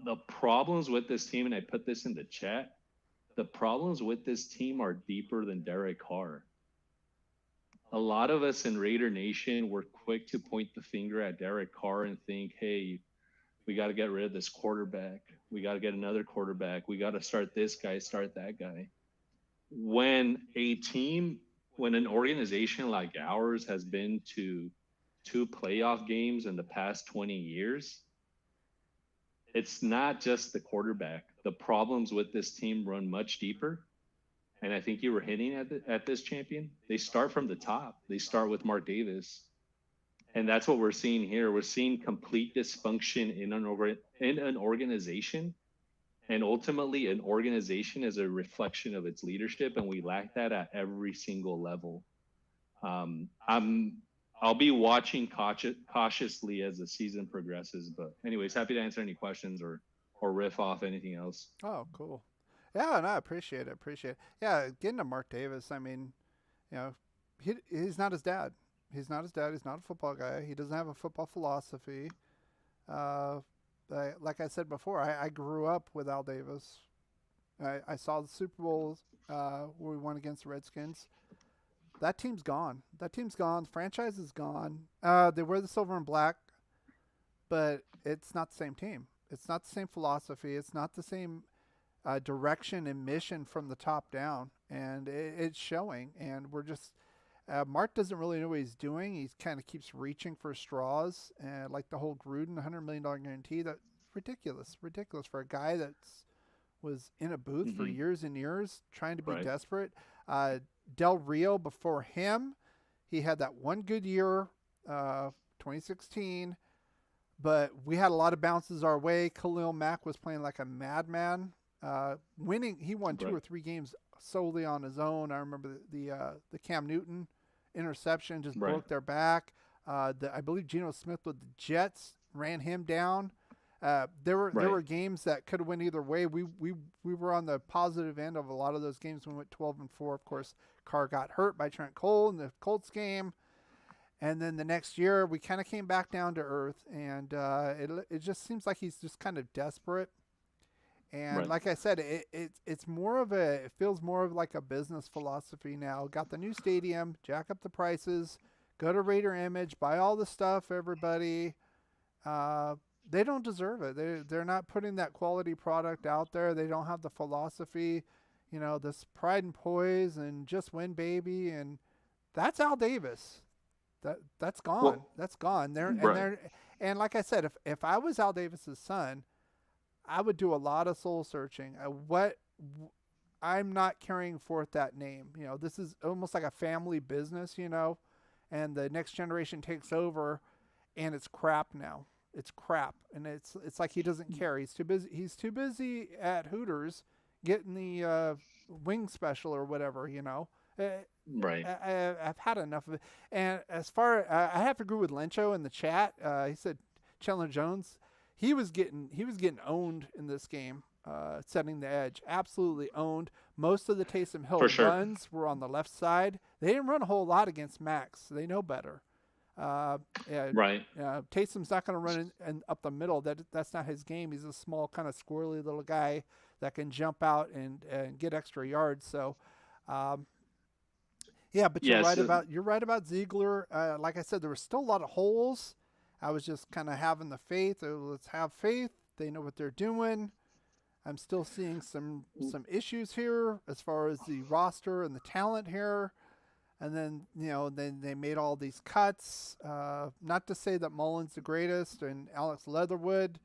The problems with this team, and I put this in the chat, the problems with this team are deeper than Derek Carr. A lot of us in Raider Nation were quick to point the finger at Derek Carr and think, hey, we got to get rid of this quarterback. We got to get another quarterback. We got to start this guy, start that guy. When an organization like ours has been to 2 playoff games in the past 20 years, it's not just the quarterback. The problems with this team run much deeper. And I think you were hinting at this, champion. They start from the top. They start with Mark Davis. And that's what we're seeing here. We're seeing complete dysfunction in an organization. And ultimately, an organization is a reflection of its leadership, and we lack that at every single level. I'll be watching cautiously as the season progresses. But anyways, happy to answer any questions or riff off anything else. Oh, cool. Yeah, and I appreciate it. Yeah, getting to Mark Davis, I mean, he's not his dad. He's not a football guy. He doesn't have a football philosophy. Like I said before, I grew up with Al Davis. I saw the Super Bowl where we won against the Redskins. That team's gone. The franchise is gone. They wear the silver and black, but it's not the same team. It's not the same philosophy. It's not the same direction and mission from the top down, and it's showing. And we're just Mark doesn't really know what he's doing. He kind of keeps reaching for straws, and like the whole Gruden $100 million guarantee. That's ridiculous for a guy that was in a booth for years and years trying to be desperate. Del Rio before him, he had that one good year, 2016. But we had a lot of bounces our way. Khalil Mack was playing like a madman. Winning, he won 2 or 3 games solely on his own. I remember the Cam Newton interception just broke their back. I believe Geno Smith with the Jets ran him down. There were games that could have went either way. We were on the positive end of a lot of those games. We went 12-4. Of course, Carr got hurt by Trent Cole in the Colts game. And then the next year, we kind of came back down to earth, and it just seems like he's just kind of desperate. And like I said, it feels more of like a business philosophy now. Got the new stadium, jack up the prices, go to Raider Image, buy all the stuff, everybody. They don't deserve it. They're not putting that quality product out there. They don't have the philosophy, this pride and poise and just win, baby, and that's Al Davis. That's gone. Well, That's gone. right. And like I said, if I was Al Davis's son, I would do a lot of soul searching. I'm not carrying forth that name. This is almost like a family business, and the next generation takes over, and it's crap now. It's crap, and it's like he doesn't care. He's too busy. He's too busy at Hooters getting the wing special or whatever. Right. I've had enough of it. And as far, I have to agree with Lencho in the chat. He said Chandler Jones, he was getting owned in this game, setting the edge, absolutely owned. Most of the Taysom Hill For sure. runs were on the left side. They didn't run a whole lot against Max. They know better. Yeah, Right. Taysom's not going to run in up the middle. That's not his game. He's a small, kind of squirrely little guy that can jump out and get extra yards. So, yeah, but Yes. you're right about Ziegler. Like I said, there were still a lot of holes. I was just kind of having the faith. Let's have faith. They know what they're doing. I'm still seeing some issues here as far as the roster and the talent here. And then, then they made all these cuts. Not to say that Mullen's the greatest and Alex Leatherwood,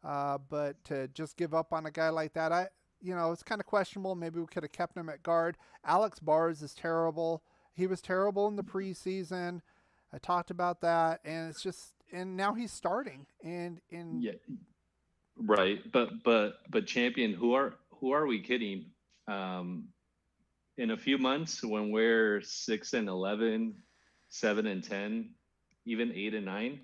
but to just give up on a guy like that, it's kind of questionable. Maybe we could have kept him at guard. Alex Bars is terrible. He was terrible in the preseason. I talked about that, and and now he's starting. Yeah. Right. But champion, who are we kidding? In a few months, when we're 6-11, 7-10, even 8-9,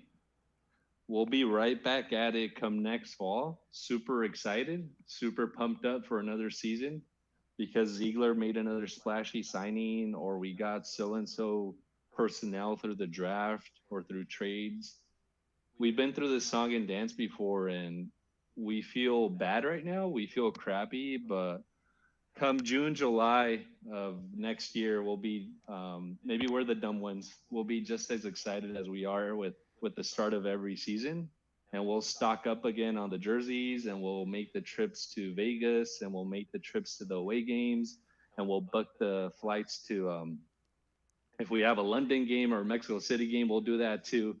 we'll be right back at it come next fall. Super excited, super pumped up for another season because Ziegler made another splashy signing, or we got so and so personnel through the draft or through trades. We've been through this song and dance before, and we feel bad right now. We feel crappy, but come June, July of next year, we'll be maybe we're the dumb ones. We'll be just as excited as we are with the start of every season, and we'll stock up again on the jerseys, and we'll make the trips to Vegas, and we'll make the trips to the away games, and we'll book the flights to if we have a London game or a Mexico City game, we'll do that too,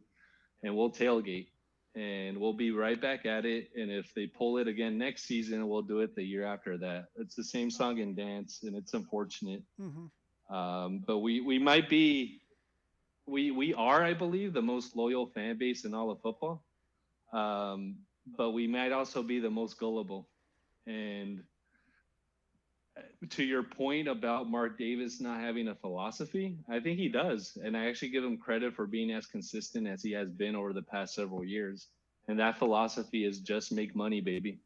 and we'll tailgate. And we'll be right back at it. And if they pull it again next season, we'll do it the year after that. It's the same song and dance, and it's unfortunate. But we might be, we are, I believe, the most loyal fan base in all of football. But we might also be the most gullible. And to your point about Mark Davis not having a philosophy, I think he does. And I actually give him credit for being as consistent as he has been over the past several years. And that philosophy is just make money, baby.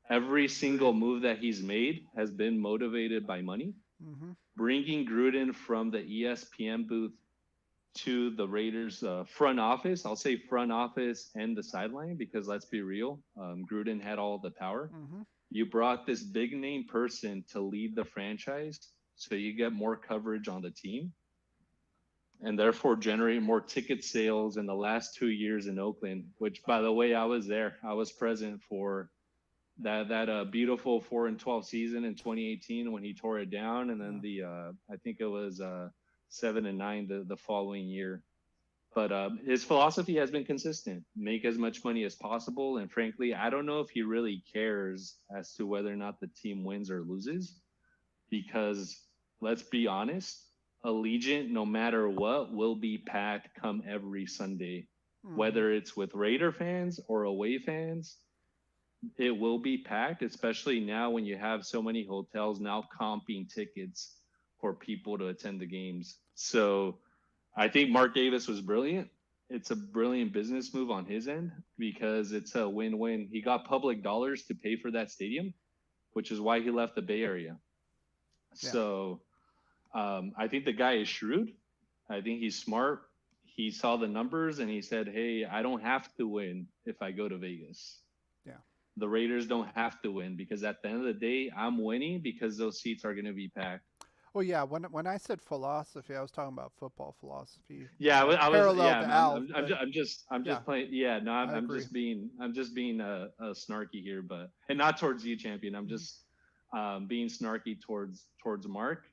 Every single move that he's made has been motivated by money. Bringing Gruden from the ESPN booth to the Raiders front office, I'll say front office and the sideline, because let's be real, Gruden had all the power. You brought this big name person to lead the franchise so you get more coverage on the team and therefore generate more ticket sales in the last 2 years in Oakland, which, by the way, I was there. I was present for that beautiful 4-12 season in 2018 when he tore it down. And then I think it was 7-9 the following year. But his philosophy has been consistent. Make as much money as possible. And frankly, I don't know if he really cares as to whether or not the team wins or loses. Because let's be honest, Allegiant, no matter what, will be packed come every Sunday. Whether it's with Raider fans or away fans, it will be packed, especially now when you have so many hotels now comping tickets for people to attend the games. So I think Mark Davis was brilliant. It's a brilliant business move on his end because it's a win-win. He got public dollars to pay for that stadium, which is why he left the Bay Area. Yeah. So I think the guy is shrewd. I think he's smart. He saw the numbers and he said, hey, I don't have to win if I go to Vegas. Yeah. The Raiders don't have to win because at the end of the day, I'm winning because those seats are going to be packed. Well, yeah. When I said philosophy, I was talking about football philosophy. Yeah, I was. Parallel Yeah, to Al. I'm Yeah, just playing. Yeah, no, I I'm agree. just being snarky here, but and not towards you, champion. I'm just being snarky towards Mark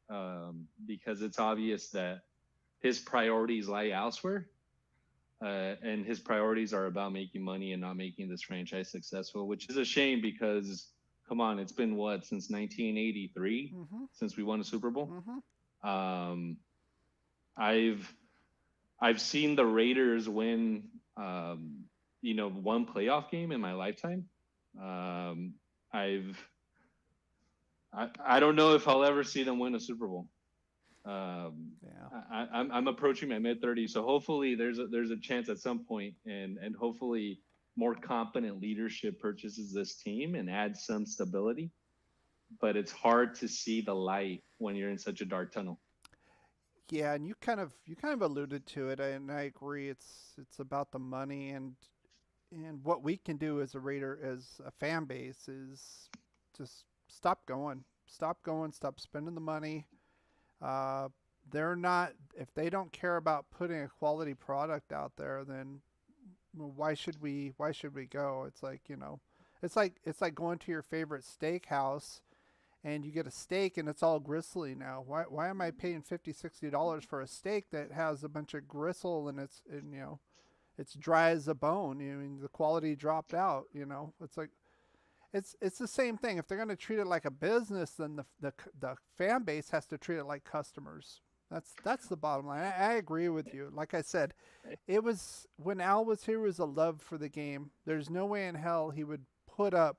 because it's obvious that his priorities lie elsewhere, and his priorities are about making money and not making this franchise successful, which is a shame because come on, it's been what since 1983 Mm-hmm. since we won a Super Bowl. Mm-hmm. Um, I've I've seen the Raiders win, one playoff game in my lifetime. Um, I've I don't know if I'll ever see them win a Super Bowl. Yeah. I'm approaching my mid-30s, so hopefully there's a chance at some point, and hopefully more competent leadership purchases this team and adds some stability. But it's hard to see the light when you're in such a dark tunnel. Yeah, and you kind of alluded to it, and I agree. It's about the money, and what we can do as a Raider, as a fan base, is just stop going, stop spending the money. Uh, they're not if they don't care about putting a quality product out there, then why should we go? It's like it's like going to your favorite steakhouse and you get a steak and it's all gristly now. Why am I paying $50-$60 for a steak that has a bunch of gristle and it's dry as a bone? I mean, the quality dropped out. It's like it's the same thing. If they're going to treat it like a business, then the fan base has to treat it like customers. That's the bottom line. I agree with you. Like I said, it was when Al was here, it was a love for the game. There's no way in hell he would put up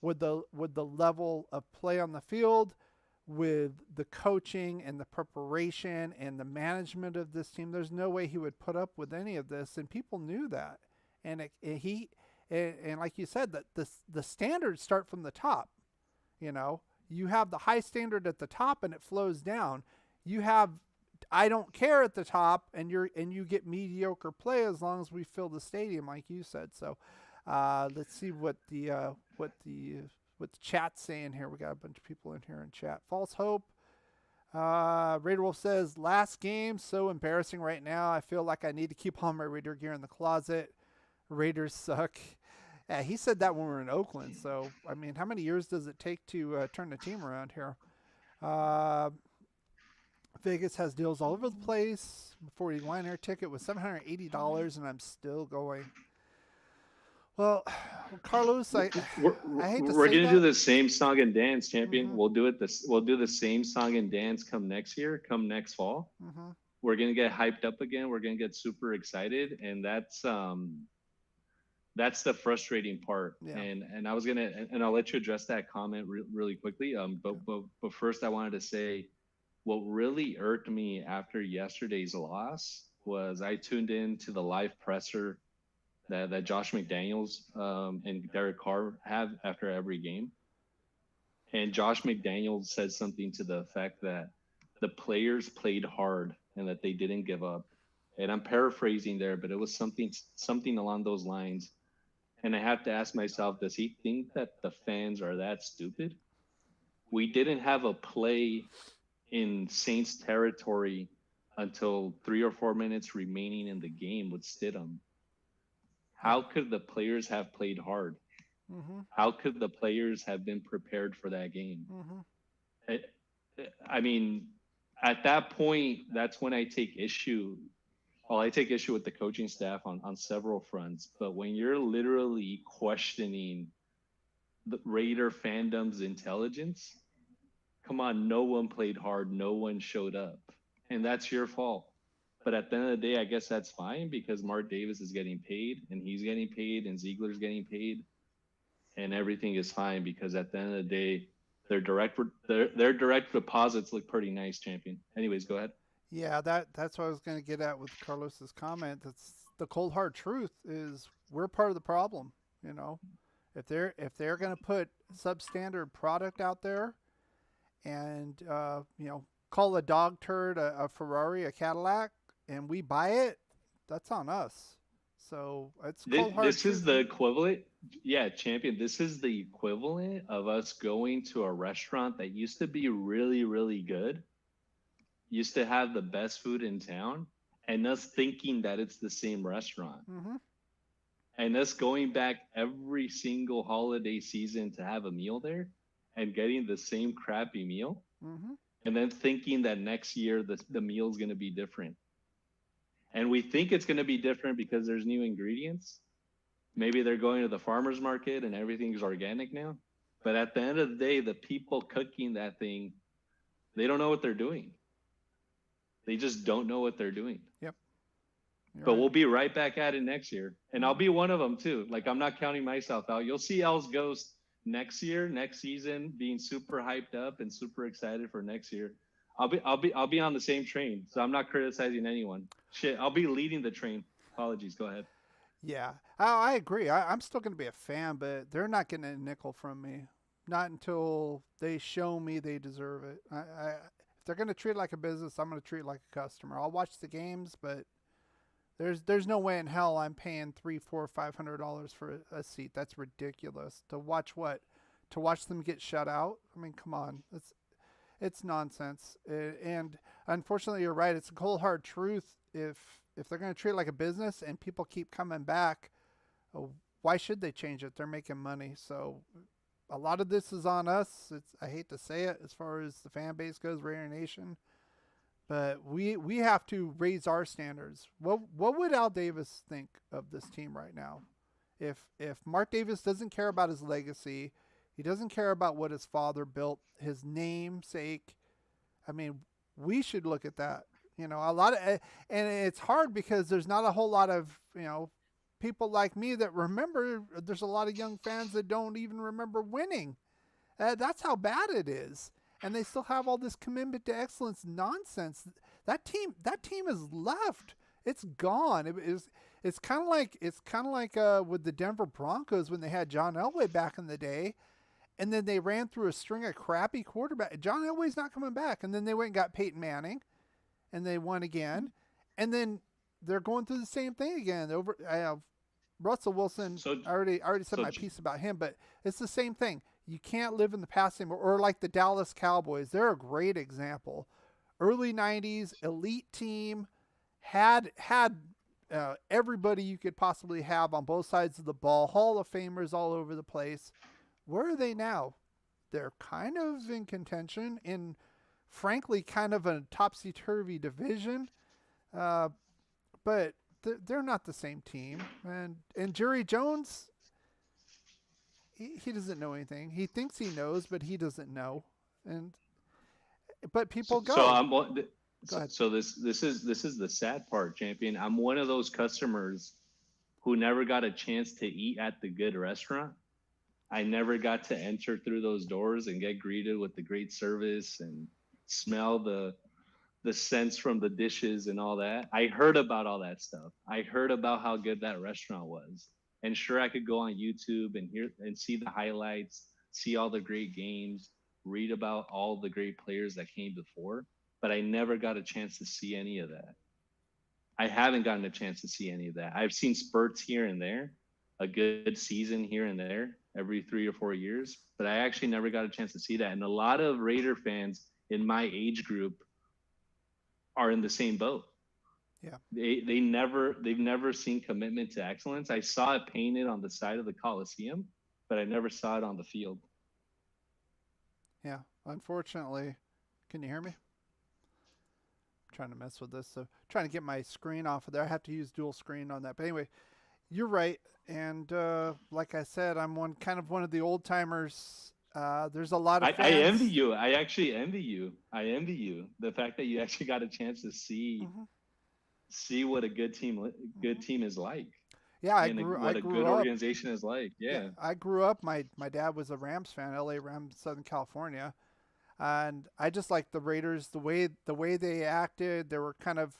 with the level of play on the field, with the coaching and the preparation and the management of this team. There's no way he would put up with any of this, and people knew that. And like you said, that the standards start from the top. You have the high standard at the top, and it flows down. You have I don't care at the top, and you get mediocre play as long as we fill the stadium, like you said. So let's see what the chat's saying here. We got a bunch of people in here in chat. False hope. Raider Wolf says, last game, so embarrassing right now. I feel like I need to keep all my Raider gear in the closet. Raiders suck. Yeah, he said that when we were in Oakland. So, I mean, how many years does it take to turn the team around here? Vegas has deals all over the place. 49 air ticket was $780, and I'm still going. Well, Carlos, I hate to We're say gonna that. do the same song and dance, champion. Mhm. We'll do the same song and dance come next year, come next fall. Mhm. We're gonna get hyped up again. We're gonna get super excited, and that's the frustrating part. Yeah. And I was gonna and I'll let you address that comment really quickly. But first, I wanted to say what really irked me after yesterday's loss was I tuned in to the live presser that Josh McDaniels and Derek Carr have after every game. And Josh McDaniels said something to the effect that the players played hard and that they didn't give up. And I'm paraphrasing there, but it was something along those lines. And I have to ask myself, does he think that the fans are that stupid? We didn't have a play in Saints territory until 3 or 4 minutes remaining in the game with Stidham. How could the players have played hard? Mhm. How could the players have been prepared for that game? Mhm. I mean, at that point, that's when I take issue. Well, I take issue with the coaching staff on several fronts. But when you're literally questioning the Raider fandom's intelligence, come on, no one played hard, no one showed up, and that's your fault. But at the end of the day, I guess that's fine because Mark Davis is getting paid, and he's getting paid, and Ziegler's getting paid, and everything is fine because at the end of the day, their direct deposits look pretty nice, champion. Anyways, go ahead. Yeah, that's what I was going to get at with Carlos's comment. That's the cold hard truth is we're part of the problem. If they're going to put substandard product out there, and call a dog turd a Ferrari, a Cadillac, and we buy it, that's on us. So it's This, cold hard this is truth. the equivalent. Yeah, champion. This is the equivalent of us going to a restaurant that used to be really, really good, used to have the best food in town, and us thinking that it's the same restaurant. Mm-hmm. And us going back every single holiday season to have a meal there and getting the same crappy meal, Mm-hmm. and then thinking that next year the meal is going to be different. And we think it's going to be different because there's new ingredients. Maybe they're going to the farmer's market and everything's organic now. But at the end of the day, the people cooking that thing, they don't know what they're doing. They just don't know what they're doing. Yep. You're But right. we'll be right back at it next year. And I'll be one of them too. Like, I'm not counting myself out. You'll see L's Ghost next year, next season, being super hyped up and super excited for next year. I'll be on the same train. So I'm not criticizing anyone. Shit, I'll be leading the train. Apologies. Go ahead. Yeah, I agree. I'm still going to be a fan, but they're not getting a nickel from me. Not until they show me they deserve it. If they're going to treat it like a business, I'm going to treat it like a customer. I'll watch the games, but there's no way in hell I'm paying $300, $400, $500 for a seat. That's ridiculous. To watch what? To watch them get shut out? I mean, come on. It's nonsense. And unfortunately, you're right. It's a cold hard truth. If they're going to treat it like a business and people keep coming back, why should they change it? They're making money. So a lot of this is on us. I hate to say it as far as the fan base goes, Raider Nation, but we have to raise our standards. What would Al Davis think of this team right now? If Mark Davis doesn't care about his legacy, he doesn't care about what his father built, his namesake, I mean, we should look at that. You know, a lot of, and it's hard because there's not a whole lot of, people like me that remember. There's a lot of young fans that don't even remember winning. That's how bad it is. And they still have all this commitment to excellence nonsense. That team is left. It's gone. It's kind of like with the Denver Broncos when they had John Elway back in the day. And then they ran through a string of crappy quarterbacks. John Elway's not coming back. And then they went and got Peyton Manning. And they won again, and then they're going through the same thing again. Russell Wilson. I already said my piece about him, but it's the same thing. You can't live in the past anymore. Or like the Dallas Cowboys, they're a great example. Early '90s elite team, had everybody you could possibly have on both sides of the ball. Hall of Famers all over the place. Where are they now? They're kind of in contention in, frankly, kind of a topsy-turvy division, but they're not the same team. And Jerry Jones, he doesn't know anything. He thinks he knows, but he doesn't know. But people go. So this is the sad part, champion. I'm one of those customers who never got a chance to eat at the good restaurant. I never got to enter through those doors and get greeted with the great service and smell the scents from the dishes and all that. I heard about all that stuff. I heard about how good that restaurant was. And sure, I could go on YouTube and hear and see the highlights, see all the great games, read about all the great players that came before, but I never got a chance to see any of that. I haven't gotten a chance to see any of that. I've seen spurts here and there, a good season here and there every 3 or 4 years, but I actually never got a chance to see that. And a lot of Raider fans in my age group are in the same boat. Yeah. They've never seen commitment to excellence. I saw it painted on the side of the Coliseum, but I never saw it on the field. Yeah, unfortunately. Can you hear me? I'm trying to mess with this. So trying to get my screen off of there. I have to use dual screen on that. But anyway, you're right. And like I said, I'm one of the old timers. There's a lot of fans. I envy you. I actually envy you. I envy you. The fact that you actually got a chance to see what a good team is like. Yeah, a good organization is like. Yeah. I grew up. My dad was a Rams fan, LA Rams, Southern California, and I just liked the Raiders. The way they acted, they were kind of,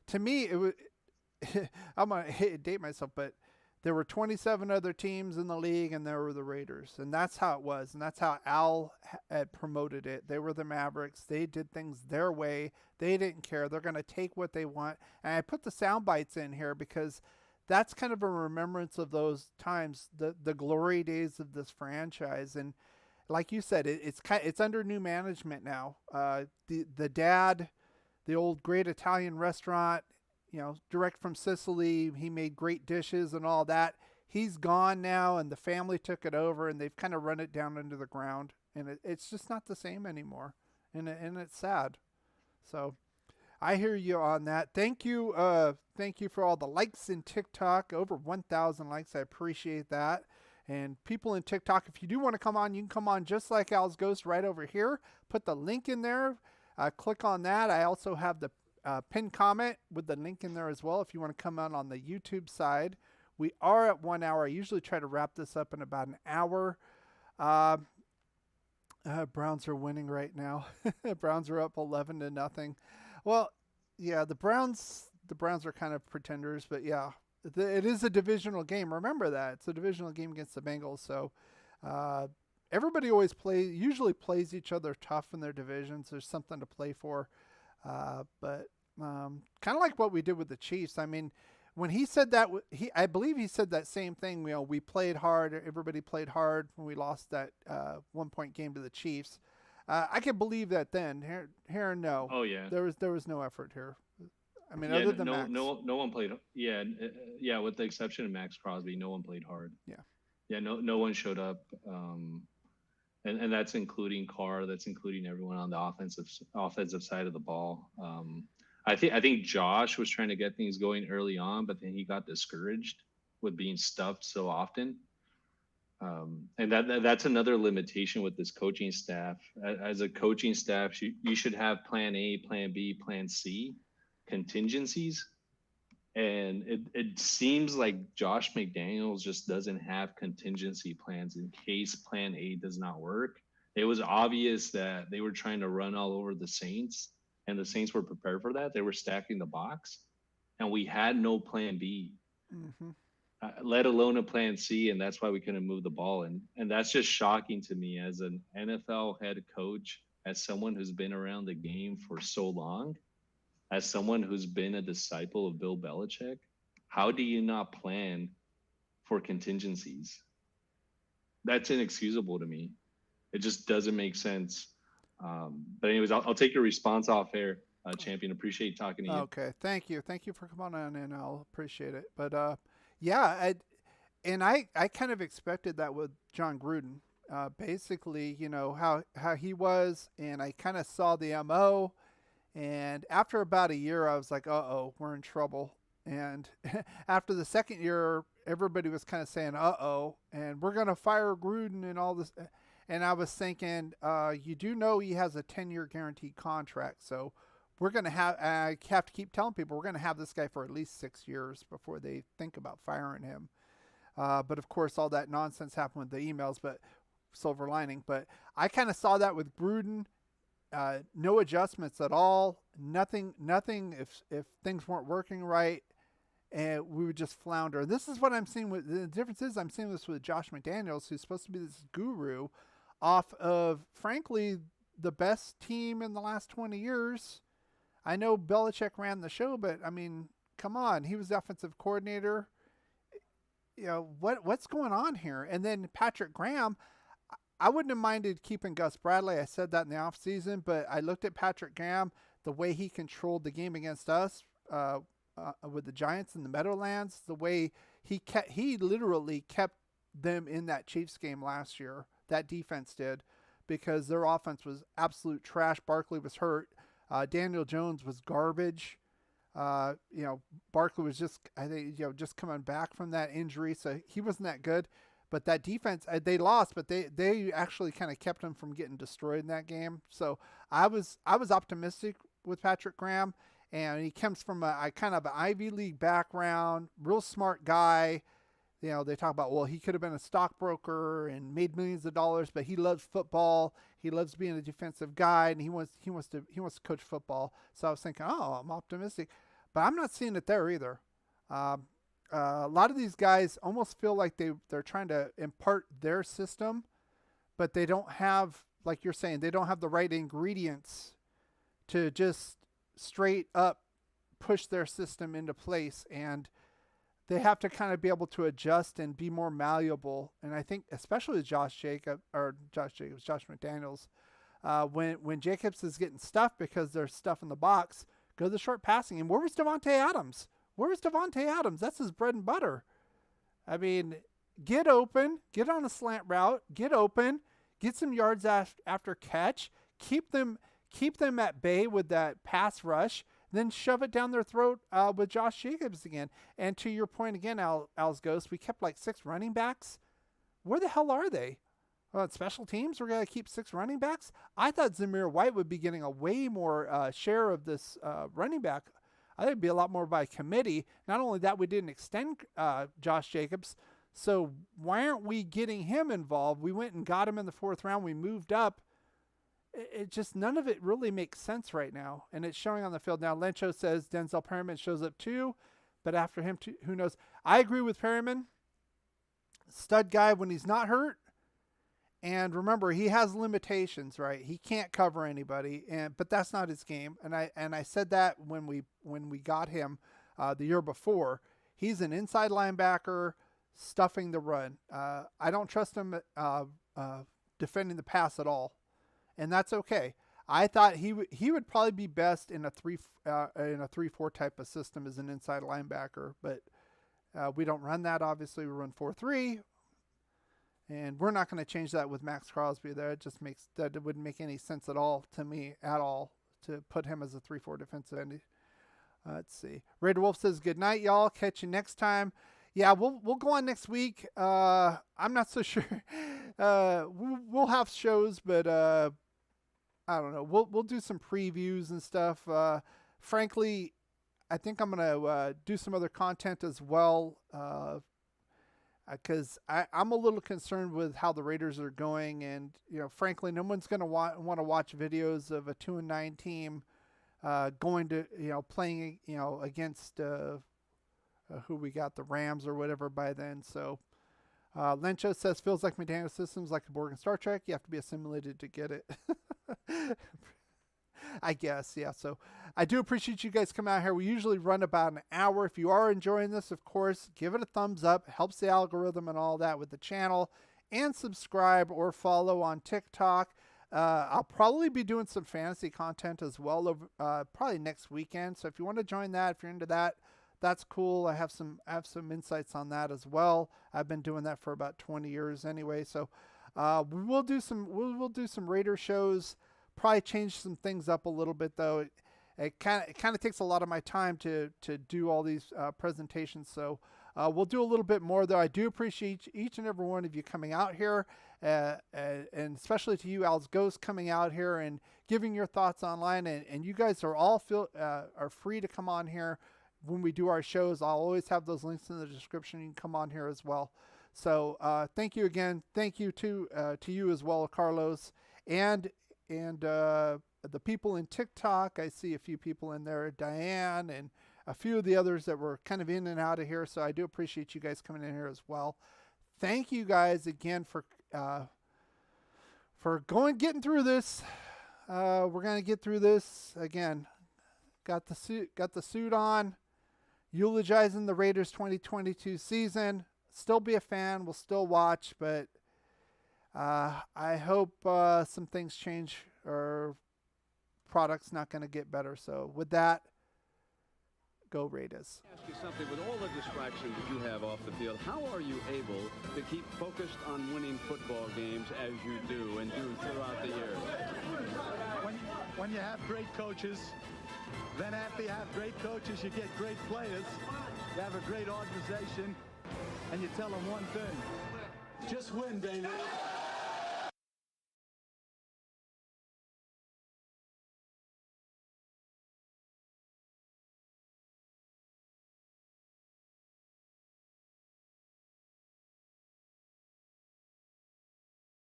to me, it was. I'm gonna date myself, but there were 27 other teams in the league, and there were the Raiders, and that's how it was, and that's how Al had promoted it. They were the Mavericks. They did things their way. They didn't care. They're going to take what they want. And I put the sound bites in here because that's kind of a remembrance of those times, the glory days of this franchise. And like you said, it's under new management now. The dad, the old great Italian restaurant, direct from Sicily, he made great dishes and all that. He's gone now, and the family took it over, and they've kind of run it down into the ground, and it's just not the same anymore, and it's sad. So I hear you on that. Thank you for all the likes in TikTok. Over 1,000 likes. I appreciate that. And people in TikTok, if you do want to come on, you can come on just like Al's Ghost right over here. Put the link in there. Click on that. I also have the pinned comment with the link in there as well if you want to come on the YouTube side. We are at 1 hour. I usually try to wrap this up in about an hour. Browns are winning right now. Browns are up 11-0. Well, yeah, the Browns are kind of pretenders, but yeah, it is a divisional game. Remember that. It's a divisional game against the Bengals. So everybody usually plays each other tough in their divisions. There's something to play for. But kind of like what we did with the Chiefs. I mean, when he said that, I believe he said that same thing. We played hard. Everybody played hard when we lost that 1-point game to the Chiefs. I can believe that then. Here, no. Oh yeah. There was no effort here. I mean, Yeah, other than no, Max. no one played. Yeah, yeah. With the exception of Max Crosby, no one played hard. Yeah. No one showed up. And that's including Carr. That's including everyone on the offensive side of the ball. I think Josh was trying to get things going early on, but then he got discouraged with being stuffed so often. And that's another limitation with this coaching staff. As a coaching staff, you should have plan A, plan B, plan C contingencies. And it seems like Josh McDaniels just doesn't have contingency plans in case plan A does not work. It was obvious that they were trying to run all over the Saints, and the Saints were prepared for that. They were stacking the box, and we had no plan B, let alone a plan C, and that's why we couldn't move the ball. And that's just shocking to me as an NFL head coach, as someone who's been around the game for so long, as someone who's been a disciple of Bill Belichick. How do you not plan for contingencies? That's inexcusable to me. It just doesn't make sense. But anyways, I'll take your response off air, Champion. Appreciate talking to you. Okay, thank you for coming on in. I'll appreciate it. But yeah, I kind of expected that with John Gruden. Basically, how he was, and I kind of saw the MO. And after about a year, I was like, uh-oh, we're in trouble. And after the second year, everybody was kind of saying, uh-oh, and we're going to fire Gruden and all this. And I was thinking, you do know he has a 10-year guaranteed contract. So we're going to I have to keep telling people, we're going to have this guy for at least 6 years before they think about firing him. But of course, all that nonsense happened with the emails, but silver lining. But I kind of saw that with Gruden. No adjustments at all. Nothing. If things weren't working right, and we would just flounder. This is what I'm seeing the difference is I'm seeing this with Josh McDaniels, who's supposed to be this guru off of, frankly, the best team in the last 20 years. I know Belichick ran the show, but I mean, come on, he was the offensive coordinator. What's going on here? And then Patrick Graham, I wouldn't have minded keeping Gus Bradley. I said that in the offseason, but I looked at Patrick Graham, the way he controlled the game against us with the Giants in the Meadowlands, the way he literally kept them in that Chiefs game last year. That defense did, because their offense was absolute trash. Barkley was hurt. Daniel Jones was garbage. Barkley was just coming back from that injury, so he wasn't that good. But that defense, they lost, but they actually kind of kept them from getting destroyed in that game. So I was optimistic with Patrick Graham, and he comes from a kind of an Ivy League background, real smart guy. They talk about, well, he could have been a stockbroker and made millions of dollars, but he loves football. He loves being a defensive guy, and he wants to coach football. So I was thinking, I'm optimistic, but I'm not seeing it there either. A lot of these guys almost feel like they're trying to impart their system, but they don't have, like you're saying, they don't have the right ingredients to just straight up push their system into place. And they have to kind of be able to adjust and be more malleable. And I think especially Josh McDaniels, when Jacobs is getting stuffed because there's stuff in the box, go to the short passing. And where was Davante Adams? That's his bread and butter. I mean, get open, get on a slant route, get open, get some yards after catch, keep them at bay with that pass rush, then shove it down their throat with Josh Jacobs again. And to your point again, Al's Ghost, we kept like 6 running backs. Where the hell are they? At special teams, we're going to keep 6 running backs? I thought Zamir White would be getting a way more share of this running back. I think it'd be a lot more by committee. Not only that, we didn't extend Josh Jacobs. So why aren't we getting him involved? We went and got him in the 4th round. We moved up. It just, none of it really makes sense right now. And it's showing on the field now. Lencho says Denzel Perryman shows up too. But after him, too, who knows? I agree with Perryman. Stud guy when he's not hurt. And remember, he has limitations, right? He can't cover anybody, but that's not his game. And I said that when we got him the year before. He's an inside linebacker stuffing the run. I don't trust him defending the pass at all, and that's okay. I thought he would probably be best in a 3-4 type of system as an inside linebacker, but we don't run that. Obviously, we run 4-3. And we're not going to change that with Max Crosby there. It wouldn't make any sense at all to me to put him as a 3-4 defensive end. Let's see. Raider Wolf says, good night, y'all. Catch you next time. Yeah, we'll go on next week. I'm not so sure. We'll have shows, but I don't know. We'll do some previews and stuff. Frankly, I think I'm going to do some other content as well. Because I'm a little concerned with how the Raiders are going, and frankly, no one's going to want to watch videos of a 2-9 team going to playing against who we got, the Rams or whatever by then. So Lencho says feels like McDaniel systems like a Borg in Star Trek. You have to be assimilated to get it. I guess, yeah. So I do appreciate you guys coming out here. We usually run about an hour. If you are enjoying this, of course, give it a thumbs up. It helps the algorithm and all that with the channel. And subscribe or follow on TikTok. I'll probably be doing some fantasy content as well over probably next weekend. So if you want to join that, if you're into that, that's cool. I have some insights on that as well. I've been doing that for about 20 years anyway. So we'll do some Raider shows. Probably change some things up a little bit though. It kind of takes a lot of my time to do all these presentations. So we'll do a little bit more though. I do appreciate each and every one of you coming out here, and especially to you, Al's Ghost, coming out here and giving your thoughts online. And you guys are all are free to come on here when we do our shows. I'll always have those links in the description. You can come on here as well. So thank you again. Thank you to you as well, Carlos, and the people in TikTok. I see a few people in there, Diane, and a few of the others that were kind of in and out of here. So I do appreciate you guys coming in here as well. Thank you guys again for getting through this. We're going to get through this again. Got the suit on, eulogizing the Raiders 2022 season. Still be a fan. We'll still watch, but I hope some things change, or product's not going to get better. So with that, go Raiders. Ask you something. With all the distractions that you have off the field, how are you able to keep focused on winning football games as you do and do throughout the year? When you have great coaches, then after you have great coaches, you get great players. You have a great organization, and you tell them one thing: just win, baby.